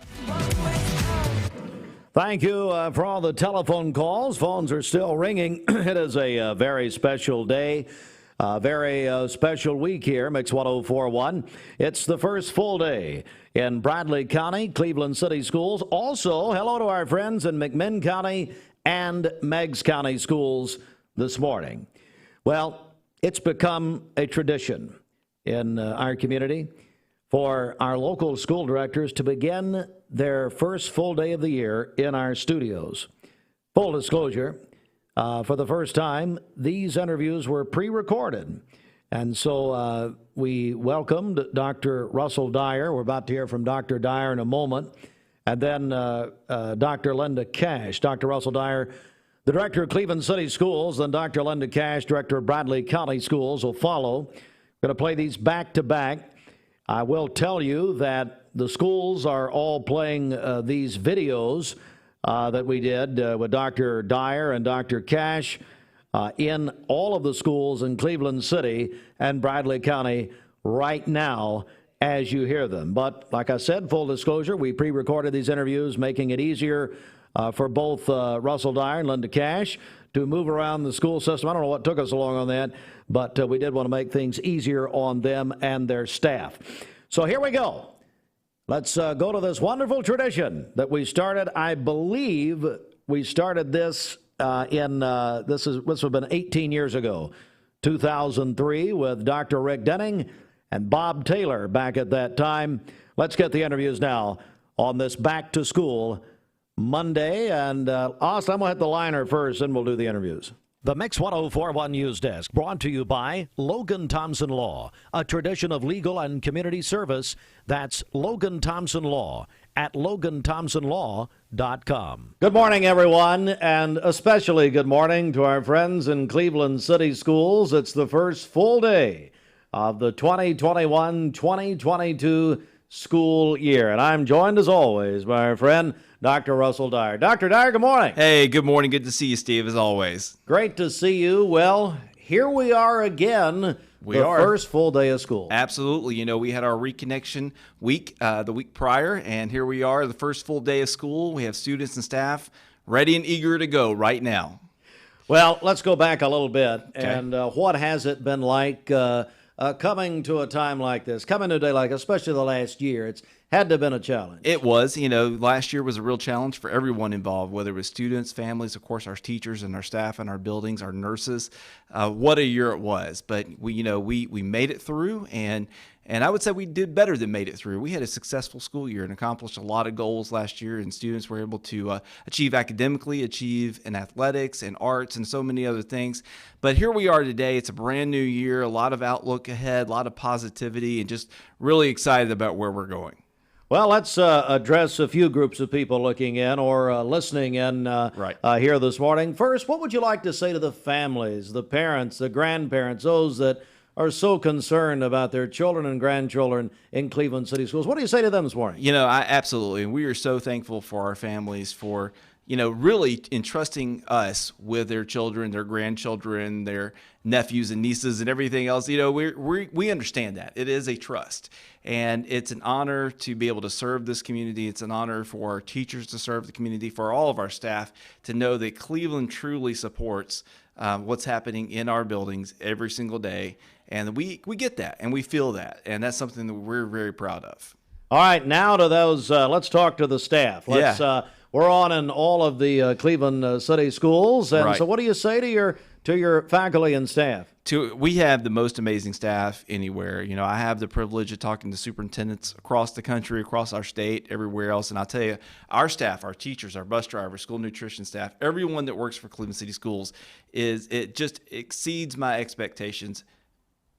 Thank you for all the telephone calls. Phones are still ringing. It is a very special day. Very special week here, Mix 104.1. It's the first full day in Bradley County, Cleveland City Schools. Also, hello to our friends in McMinn County and Meigs County Schools this morning. Well, it's become a tradition in our community for our local school directors to begin their first full day of the year in our studios. Full disclosure, For the first time, these interviews were pre-recorded. And so we welcomed Dr. Russell Dyer. We're about to hear from Dr. Dyer in a moment. And then Dr. Linda Cash. Dr. Russell Dyer, the director of Cleveland City Schools, and Dr. Linda Cash, director of Bradley County Schools, will follow. Going to play these back to back. I will tell you that the schools are all playing these videos that we did with Dr. Dyer and Dr. Cash in all of the schools in Cleveland City and Bradley County right now as you hear them. But like I said, full disclosure, we pre-recorded these interviews, making it easier for both Russell Dyer and Linda Cash to move around the school system. I don't know what took us so long on that, but we did want to make things easier on them and their staff. So here we go. Let's go to this wonderful tradition that we started. I believe we started this this would have been 18 years ago, 2003, with Dr. Rick Denning and Bob Taylor back at that time. Let's get the interviews now on this Back to School Monday. And Austin, I'm going to hit the liner first, and we'll do the interviews. The Mix 104.1 News Desk, brought to you by Logan Thompson Law, a tradition of legal and community service. That's Logan Thompson Law at LoganThompsonLaw.com. Good morning, everyone, and especially good morning to our friends in Cleveland City Schools. It's the first full day of the 2021-2022 school year, and I'm joined, as always, by our friend Dr. Russell Dyer. Dr. Dyer, good morning. Hey, good morning. Good to see you, Steve, as always. Great to see you. Well, here we are again. First full day of school. Absolutely. You know, we had our reconnection week the week prior, and here we are, the first full day of school. We have students and staff ready and eager to go right now. Well, let's go back a little bit. Okay. And what has it been like coming to a time like this, coming to a day like this, especially the last year? It's had to have been a challenge. It was. You know, last year was a real challenge for everyone involved, whether it was students, families, of course, our teachers and our staff and our buildings, our nurses. What a year it was. But we made it through, and I would say we did better than made it through. We had a successful school year and accomplished a lot of goals last year, and students were able to achieve academically, achieve in athletics and arts and so many other things. But here we are today. It's a brand new year, a lot of outlook ahead, a lot of positivity, and just really excited about where we're going. Well, let's address a few groups of people looking in or listening in here this morning. First, what would you like to say to the families, the parents, the grandparents, those that are so concerned about their children and grandchildren in Cleveland City Schools? What do you say to them this morning? You know, absolutely. And we are so thankful for our families for, you know, really entrusting us with their children, their grandchildren, their nephews and nieces and everything else. You know, we understand that. It is a trust. And it's an honor to be able to serve this community. It's an honor for our teachers to serve the community, for all of our staff to know that Cleveland truly supports what's happening in our buildings every single day. And we get that and we feel that. And that's something that we're very proud of. All right, now to those, let's talk to the staff. We're on in all of the Cleveland City Schools. And so what do you say to your faculty and staff? We have the most amazing staff anywhere. You know, I have the privilege of talking to superintendents across the country, across our state, everywhere else. And I'll tell you, our staff, our teachers, our bus drivers, school nutrition staff, everyone that works for Cleveland City Schools, it just exceeds my expectations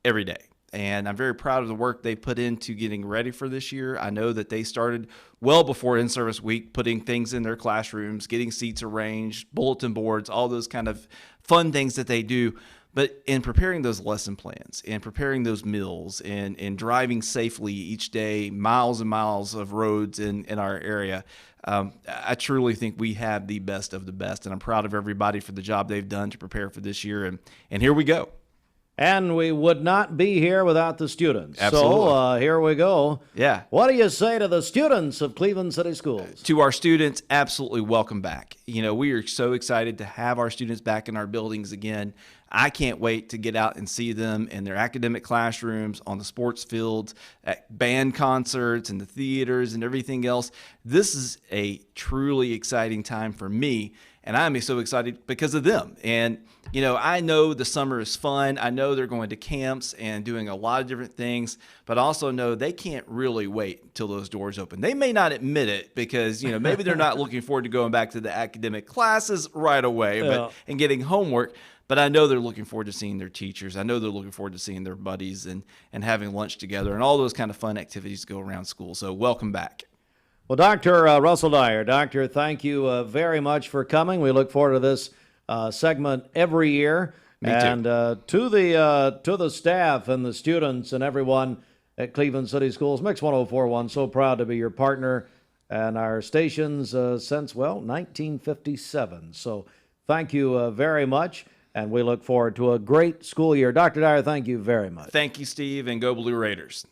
every day. And I'm very proud of the work they put into getting ready for this year. I know that they started well before in-service week, putting things in their classrooms, getting seats arranged, bulletin boards, all those kind of fun things that they do. But in preparing those lesson plans and preparing those meals and driving safely each day, miles and miles of roads in our area, I truly think we have the best of the best. And I'm proud of everybody for the job they've done to prepare for this year. And here we go. And we would not be here without the students. Absolutely. So here we go. Yeah. What do you say to the students of Cleveland City Schools? To our students, absolutely welcome back. You know, we are so excited to have our students back in our buildings again. I can't wait to get out and see them in their academic classrooms, on the sports fields, at band concerts and the theaters and everything else. This is a truly exciting time for me. And I'm so excited because of them. And, you know, I know the summer is fun. I know they're going to camps and doing a lot of different things, but I also know they can't really wait until those doors open. They may not admit it because, you know, maybe they're not looking forward to going back to the academic classes right away and getting homework. But I know they're looking forward to seeing their teachers. I know they're looking forward to seeing their buddies and having lunch together and all those kind of fun activities go around school. So welcome back. Well, Dr. Russell Dyer, Doctor, thank you very much for coming. We look forward to this segment every year. Me too. And to the staff and the students and everyone at Cleveland City Schools, Mix 104.1, so proud to be your partner and our stations since, 1957. So thank you very much. And we look forward to a great school year. Dr. Dyer, thank you very much. Thank you, Steve, and go Blue Raiders.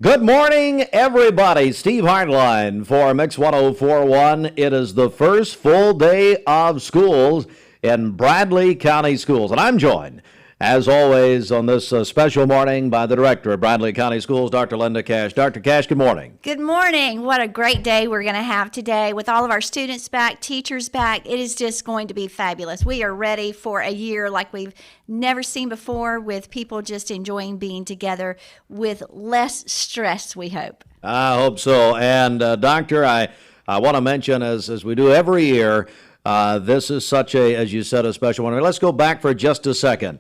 Good morning, everybody. Steve Hartline for Mix 104.1. It is the first full day of schools in Bradley County Schools. And I'm joined, as always, on this special morning by the director of Bradley County Schools, Dr. Linda Cash. Dr. Cash, good morning. Good morning. What a great day we're going to have today with all of our students back, teachers back. It is just going to be fabulous. We are ready for a year like we've never seen before, with people just enjoying being together with less stress, we hope. I hope so. And, Doctor, I want to mention, as we do every year, this is such a, as you said, a special one. Let's go back for just a second.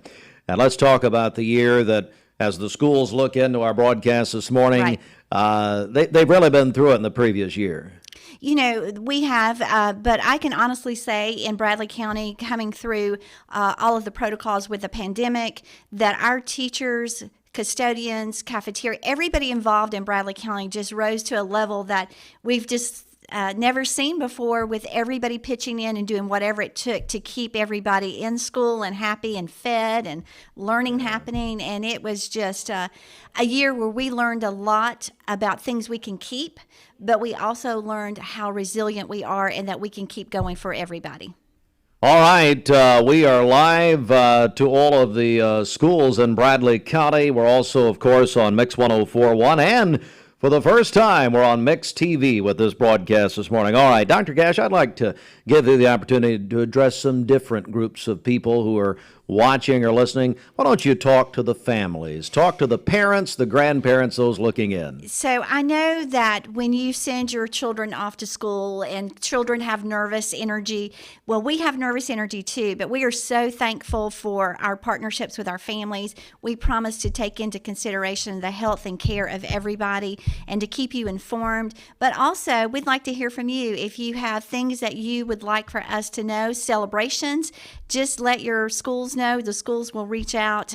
And let's talk about the year that, as the schools look into our broadcast this morning, they've really been through it in the previous year. You know, we have, but I can honestly say in Bradley County, coming through all of the protocols with the pandemic, that our teachers, custodians, cafeteria, everybody involved in Bradley County just rose to a level that we've just never seen before, with everybody pitching in and doing whatever it took to keep everybody in school and happy and fed and learning happening. And it was just a year where we learned a lot about things we can keep, but we also learned how resilient we are and that we can keep going for everybody. All right, we are live to all of the schools in Bradley County. We're also, of course, on Mix 104.1, and for the first time, we're on Mix TV with this broadcast this morning. All right, Dr. Cash, I'd like to give you the opportunity to address some different groups of people who are watching or listening. Why don't you talk to the families, talk to the parents, the grandparents, those looking in? So I know that when you send your children off to school and children have nervous energy, well, we have nervous energy too, but we are so thankful for our partnerships with our families. We promise to take into consideration the health and care of everybody and to keep you informed. But also, we'd like to hear from you. If you have things that you would like for us to know, celebrations, just let your schools know. The schools will reach out.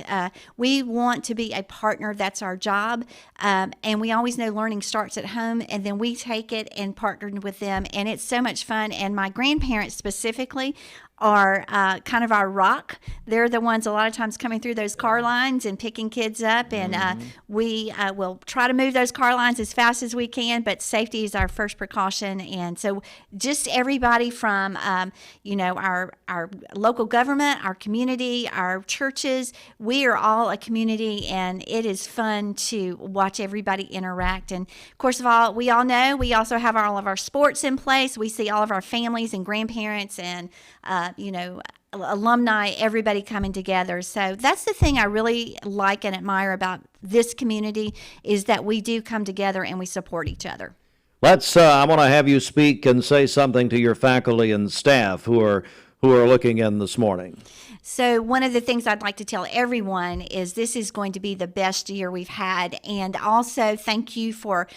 We want to be a partner. That's our job. And we always know learning starts at home, and then we take it and partner with them. And it's so much fun. And my grandparents specifically are kind of our rock. They're the ones a lot of times coming through those car lines and picking kids up, and we will try to move those car lines as fast as we can, but safety is our first precaution. And so just everybody from, our local government, our community, our churches, we are all a community, and it is fun to watch everybody interact. And of course, we all know we also have all of our sports in place. We see all of our families and grandparents and alumni, everybody coming together. So that's the thing I really like and admire about this community, is that we do come together and we support each other. I want to have you speak and say something to your faculty and staff who are looking in this morning. So one of the things I'd like to tell everyone is this is going to be the best year we've had. And also thank you for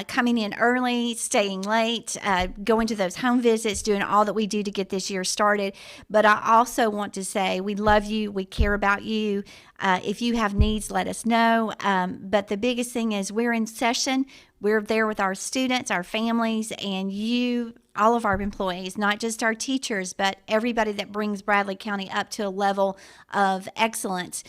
coming in early, staying late, going to those home visits, doing all that we do to get this year started. But I also want to say we love you. We care about you. If you have needs, let us know. But the biggest thing is we're in session. We're there with our students, our families, and you, all of our employees, not just our teachers, but everybody that brings Bradley County up to a level of excellence.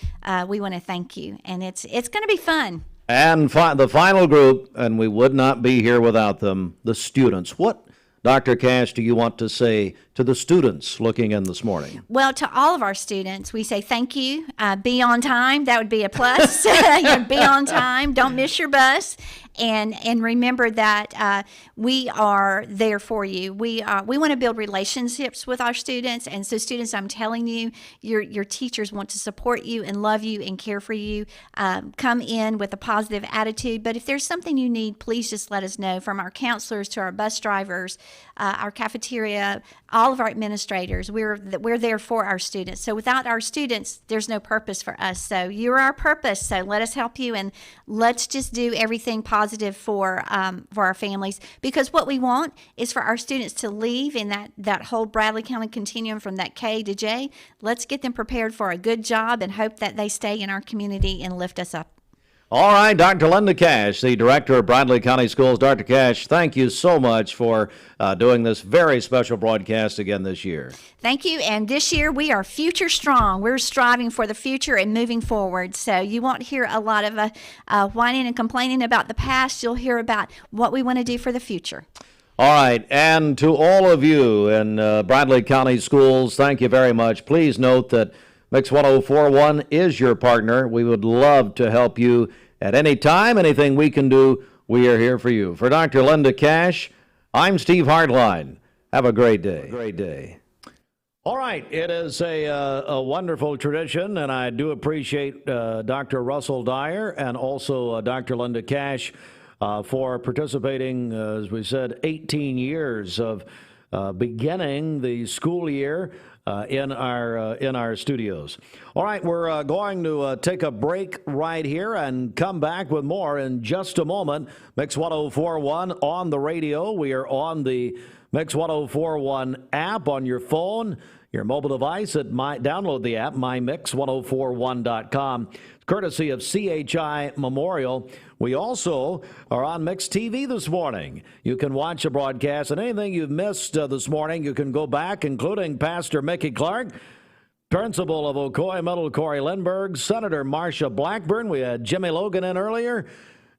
We want to thank you, and it's going to be fun. And the final group, and we would not be here without them, the students. What, Dr. Cash, do you want to say to the students looking in this morning? Well, to all of our students, we say thank you. Be on time. That would be a plus. Be on time. Don't miss your bus. and remember that we are there for you. We want to build relationships with our students, and so students, I'm telling you, your teachers want to support you and love you and care for you. Come in with a positive attitude, but if there's something you need, please just let us know. From our counselors to our bus drivers, our cafeteria, all of our administrators, we're there for our students. So without our students, there's no purpose for us. So you're our purpose. So let us help you, and let's just do everything positive for our families, because what we want is for our students to leave in that whole Bradley County continuum from that K to J. Let's get them prepared for a good job and hope that they stay in our community and lift us up. All right, Dr. Linda Cash, the director of Bradley County Schools. Dr. Cash, thank you so much for doing this very special broadcast again this year. Thank you. And this year we are future strong. We're striving for the future and moving forward. So you won't hear a lot of whining and complaining about the past. You'll hear about what we want to do for the future. All right, and to all of you in Bradley County Schools, thank you very much. Please note that Mix 1041 is your partner. We would love to help you at any time. Anything we can do, we are here for you. For Dr. Linda Cash, I'm Steve Hartline. Have a great day. All right, it is a wonderful tradition, and I do appreciate Dr. Russell Dyer and also Dr. Linda Cash for participating, as we said, 18 years of beginning the school year in our studios. All right, we're going to take a break right here and come back with more in just a moment. Mix 1041 on the radio. We are on the Mix 1041 app on your phone, your mobile device. Download the app, mymix1041.com. Courtesy of CHI Memorial. We also are on Mix TV this morning. You can watch the broadcast, and anything you've missed this morning, you can go back, including Pastor Mickey Clark, Principal of Ocoee Middle, Cory Limburg, Senator Marsha Blackburn. We had Jimmy Logan in earlier.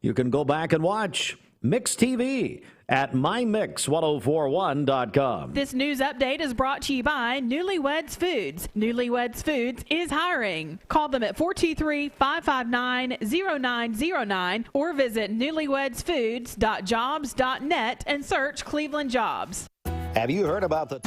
You can go back and watch Mix TV at mymix1041.com. This news update is brought to you by Newlyweds Foods. Newlyweds Foods is hiring. Call them at 423-559-0909 or visit newlywedsfoods.jobs.net and search Cleveland Jobs. Have you heard about the...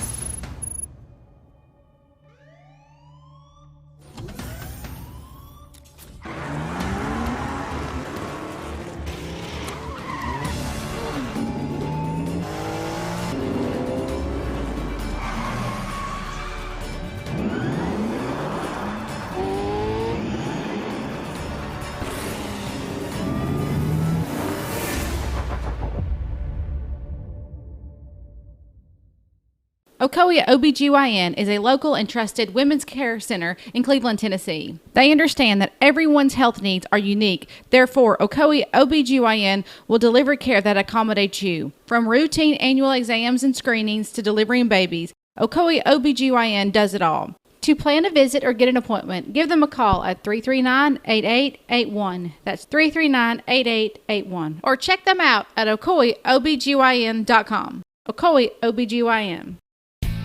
Ocoee OBGYN is a local and trusted women's care center in Cleveland, Tennessee. They understand that everyone's health needs are unique. Therefore, Ocoee OBGYN will deliver care that accommodates you. From routine annual exams and screenings to delivering babies, Ocoee OBGYN does it all. To plan a visit or get an appointment, give them a call at 339-8881. That's 339-8881. Or check them out at OcoeeOBGYN.com. Ocoee OBGYN.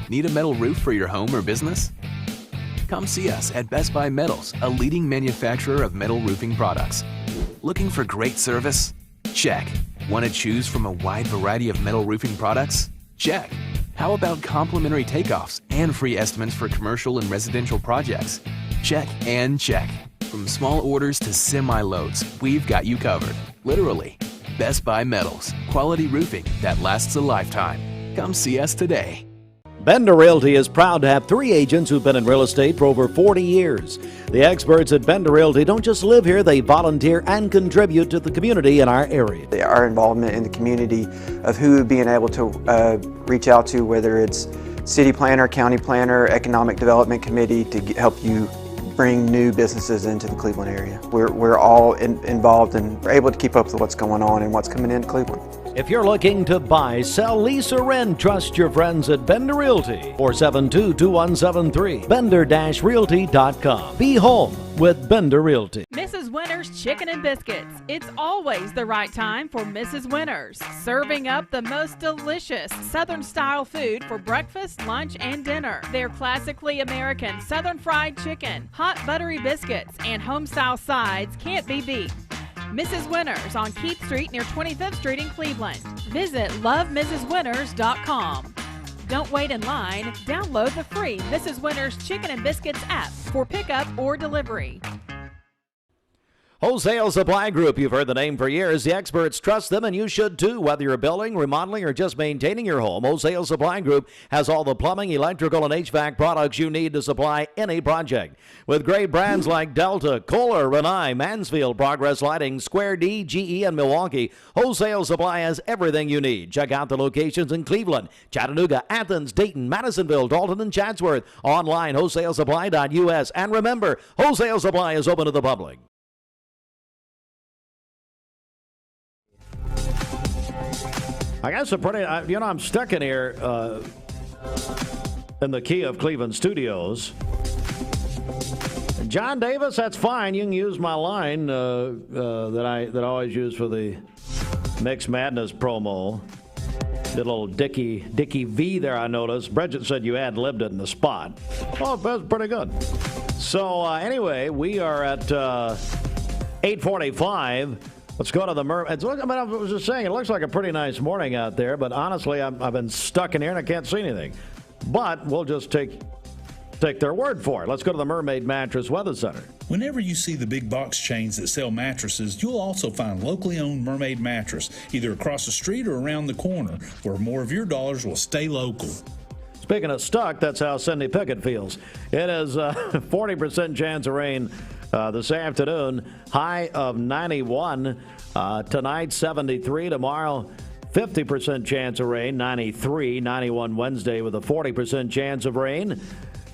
Need a metal roof for your home or business? Come see us at Best Buy Metals, a leading manufacturer of metal roofing products. Looking for great service? Check. Want to choose from a wide variety of metal roofing products? Check. How about complimentary takeoffs and free estimates for commercial and residential projects? Check and check. From small orders to semi-loads, we've got you covered. Literally. Best Buy Metals, quality roofing that lasts a lifetime. Come see us today. Bender Realty is proud to have 3 agents who've been in real estate for over 40 years. The experts at Bender Realty don't just live here, they volunteer and contribute to the community in our area. Our involvement in the community of who being able to reach out to, whether it's city planner, county planner, economic development committee, to help you bring new businesses into the Cleveland area. We're all involved and we're able to keep up with what's going on and what's coming into Cleveland. If you're looking to buy, sell, lease, or rent, trust your friends at Bender Realty. 472-2173. Bender-Realty.com. Be home with Bender Realty. Mrs. Winter's Chicken and Biscuits. It's always the right time for Mrs. Winter's. Serving up the most delicious Southern-style food for breakfast, lunch, and dinner. Their classically American Southern fried chicken, hot buttery biscuits, and home-style sides can't be beat. Mrs. Winners on Keith Street near 25th Street in Cleveland. Visit lovemrswinners.com. Don't wait in line. Download the free Mrs. Winners Chicken and Biscuits app for pickup or delivery. Wholesale Supply Group, you've heard the name for years. The experts trust them, and you should too. Whether you're building, remodeling, or just maintaining your home, Wholesale Supply Group has all the plumbing, electrical, and HVAC products you need to supply any project. With great brands like Delta, Kohler, Rinnai, Mansfield, Progress Lighting, Square D, GE, and Milwaukee, Wholesale Supply has everything you need. Check out the locations in Cleveland, Chattanooga, Athens, Dayton, Madisonville, Dalton, and Chatsworth. Online, wholesalesupply.us. And remember, Wholesale Supply is open to the public. I guess I'm stuck in here in the key of Cleveland Studios. John Davis, that's fine. You can use my line that I always use for the Mix Madness promo. Did a little Dickie V there, I noticed. Bridget said you ad-libbed it in the spot. Oh, that's pretty good. So anyway, we are at 8:45. Let's go to the Mermaids. I was just saying, it looks like a pretty nice morning out there, but honestly, I've been stuck in here and I can't see anything. But we'll just take their word for it. Let's go to the Mermaid Mattress Weather Center. Whenever you see the big box chains that sell mattresses, you'll also find locally owned Mermaid Mattress, either across the street or around the corner, where more of your dollars will stay local. Speaking of stuck, that's how Cindy Pickett feels. It is 40% chance of rain this afternoon, high of 91. Tonight, 73. Tomorrow, 50% chance of rain, 93. 91 Wednesday with a 40% chance of rain.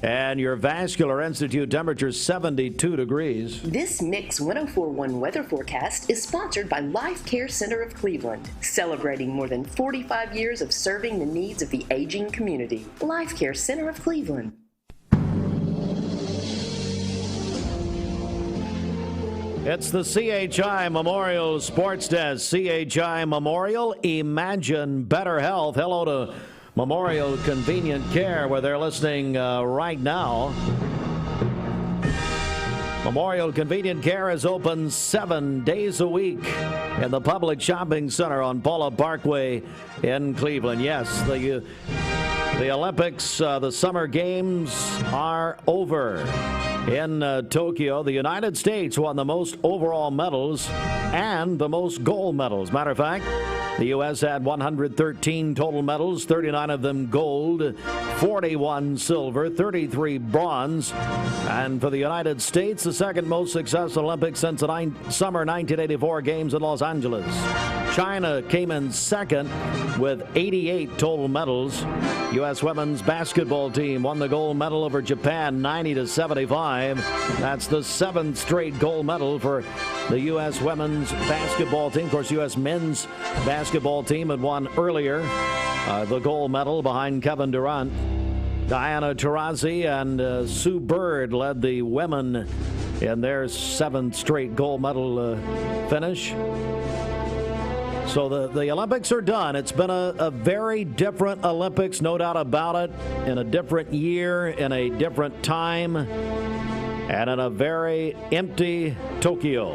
And your Vascular Institute temperature 72 degrees. This Mix 1041 weather forecast is sponsored by Life Care Center of Cleveland, celebrating more than 45 years of serving the needs of the aging community. Life Care Center of Cleveland. It's the CHI Memorial Sports Desk. CHI Memorial, imagine better health. Hello to Memorial Convenient Care, where they're listening right now. Memorial Convenient Care is open 7 days a week in the public shopping center on Paula Parkway in Cleveland. Yes, the Olympics, the Summer Games are over. In Tokyo, the United States won the most overall medals and the most gold medals. Matter of fact, the U.S. had 113 total medals, 39 of them gold, 41 silver, 33 bronze. And for the United States, the second most successful Olympics since the summer 1984 Games in Los Angeles. China came in second with 88 total medals. U.S. women's basketball team won the gold medal over Japan 90-75. That's the 7th straight gold medal for the U.S. women's basketball team. Of course, U.S. men's basketball team had won earlier the gold medal behind Kevin Durant. Diana Taurasi and Sue Bird led the women in their 7th straight gold medal finish. So the Olympics are done. It's been a very different Olympics, no doubt about it, in a different year, in a different time, and in a very empty Tokyo.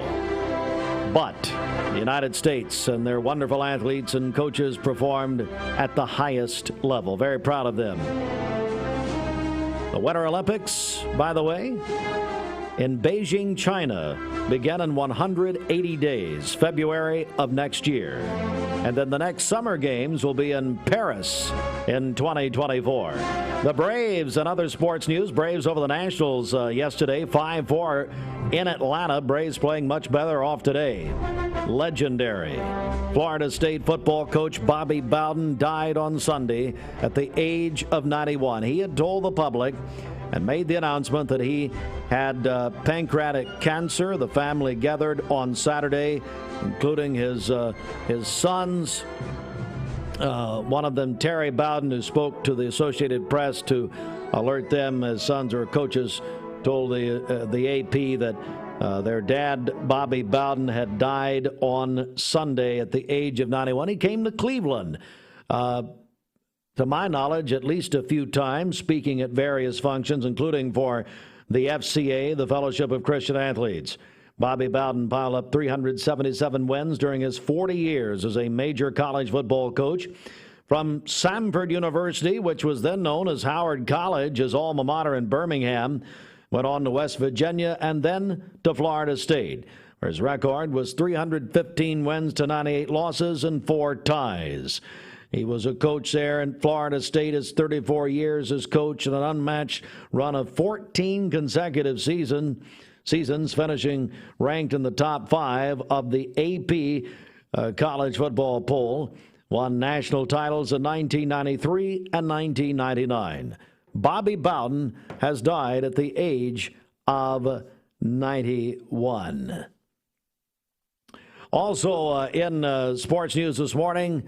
But the United States and their wonderful athletes and coaches performed at the highest level. Very proud of them. The Winter Olympics, by the way, in Beijing, China, begin in 180 days, February of next year. And then the next Summer Games will be in Paris in 2024. The Braves and other sports news. Braves over the Nationals yesterday, 5-4 in Atlanta. Braves playing much better off today. Legendary Florida State football coach Bobby Bowden died on Sunday at the age of 91. He had told the public and made the announcement that he had pancreatic cancer. The family gathered on Saturday, including his sons. One of them, Terry Bowden, who spoke to the Associated Press to alert them, his sons or coaches, told the AP that their dad, Bobby Bowden, had died on Sunday at the age of 91. He came to Cleveland, to my knowledge, at least a few times, speaking at various functions, including for the FCA, the Fellowship of Christian Athletes. Bobby Bowden piled up 377 wins during his 40 years as a major college football coach. From Samford University, which was then known as Howard College, his alma mater in Birmingham, went on to West Virginia and then to Florida State, where his record was 315 wins to 98 losses and 4 ties. He was a coach there in Florida State his 34 years as coach in an unmatched run of 14 consecutive seasons, finishing ranked in the top 5 of the AP college football poll. Won national titles in 1993 and 1999. Bobby Bowden has died at the age of 91. Also in sports news this morning,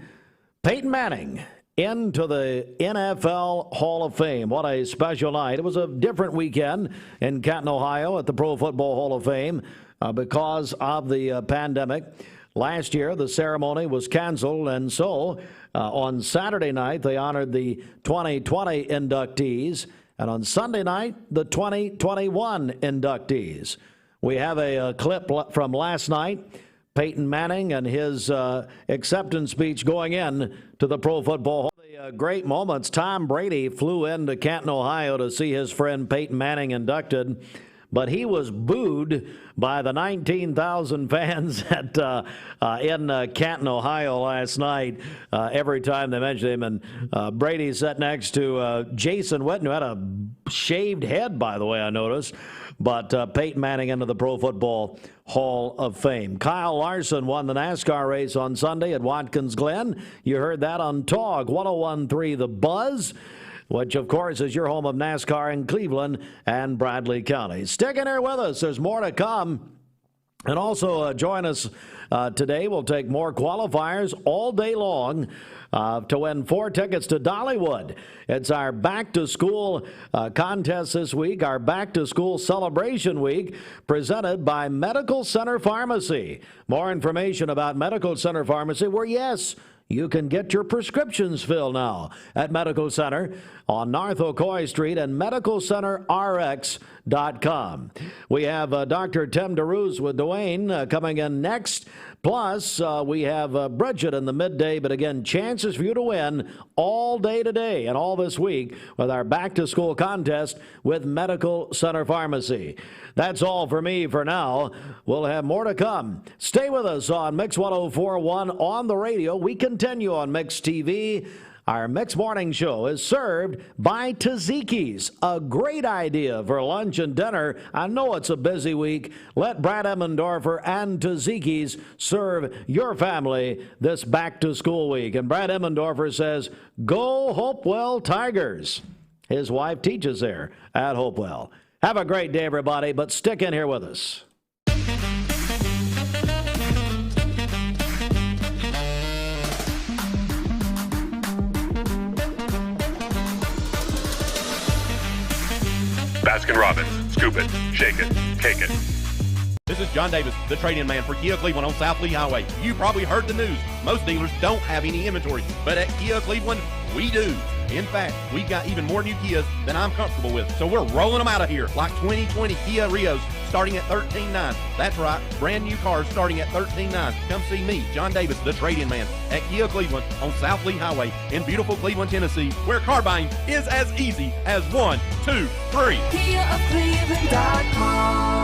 Peyton Manning into the NFL Hall of Fame. What a special night. It was a different weekend in Canton, Ohio at the Pro Football Hall of Fame because of the pandemic. Last year, the ceremony was canceled, and so on Saturday night, they honored the 2020 inductees, and on Sunday night, the 2021 inductees. We have a clip from last night, Peyton Manning and his acceptance speech going in to the Pro Football Hall. The great moments. Tom Brady flew into Canton, Ohio to see his friend Peyton Manning inducted, but he was booed by the 19,000 fans in Canton, Ohio last night every time they mentioned him. And Brady sat next to Jason Witten, who had a shaved head, by the way, I noticed. But Peyton Manning into the Pro Football Hall of Fame. Kyle Larson won the NASCAR race on Sunday at Watkins Glen. You heard that on TOG 101.3 The Buzz, which, of course, is your home of NASCAR in Cleveland and Bradley County. Stick in there with us. There's more to come. And also join us today. We'll take more qualifiers all day long to win 4 tickets to Dollywood. It's our back-to-school contest this week, our back-to-school celebration week, presented by Medical Center Pharmacy. More information about Medical Center Pharmacy, where, yes, you can get your prescriptions filled now at Medical Center on North Ocoee Street and medicalcenterrx.com. We have Dr. Tim Deroos with Dwayne coming in next. Plus, we have Bridget in the midday, but again, chances for you to win all day today and all this week with our back-to-school contest with Medical Center Pharmacy. That's all for me for now. We'll have more to come. Stay with us on Mix 104.1 on the radio. We continue on Mix TV. Our Mix Morning Show is served by Tzatziki's, a great idea for lunch and dinner. I know it's a busy week. Let Brad Emmendorfer and Tzatziki's serve your family this back-to-school week. And Brad Emmendorfer says, go Hopewell Tigers. His wife teaches there at Hopewell. Have a great day, everybody, but stick in here with us. Baskin-Robbins. Scoop it, shake it, cake it. This is John Davis, the trade-in man for Kia Cleveland on South Lee Highway. You probably heard the news. Most dealers don't have any inventory, but at Kia Cleveland, we do. In fact, we've got even more new Kias than I'm comfortable with, so we're rolling them out of here, like 2020 Kia Rios starting at $13,900. That's right, brand new cars starting at $13,900. Come see me, John Davis, the trade-in man, at Kia Cleveland on South Lee Highway in beautiful Cleveland, Tennessee, where car buying is as easy as 1, 2, 3. KiaofCleveland.com.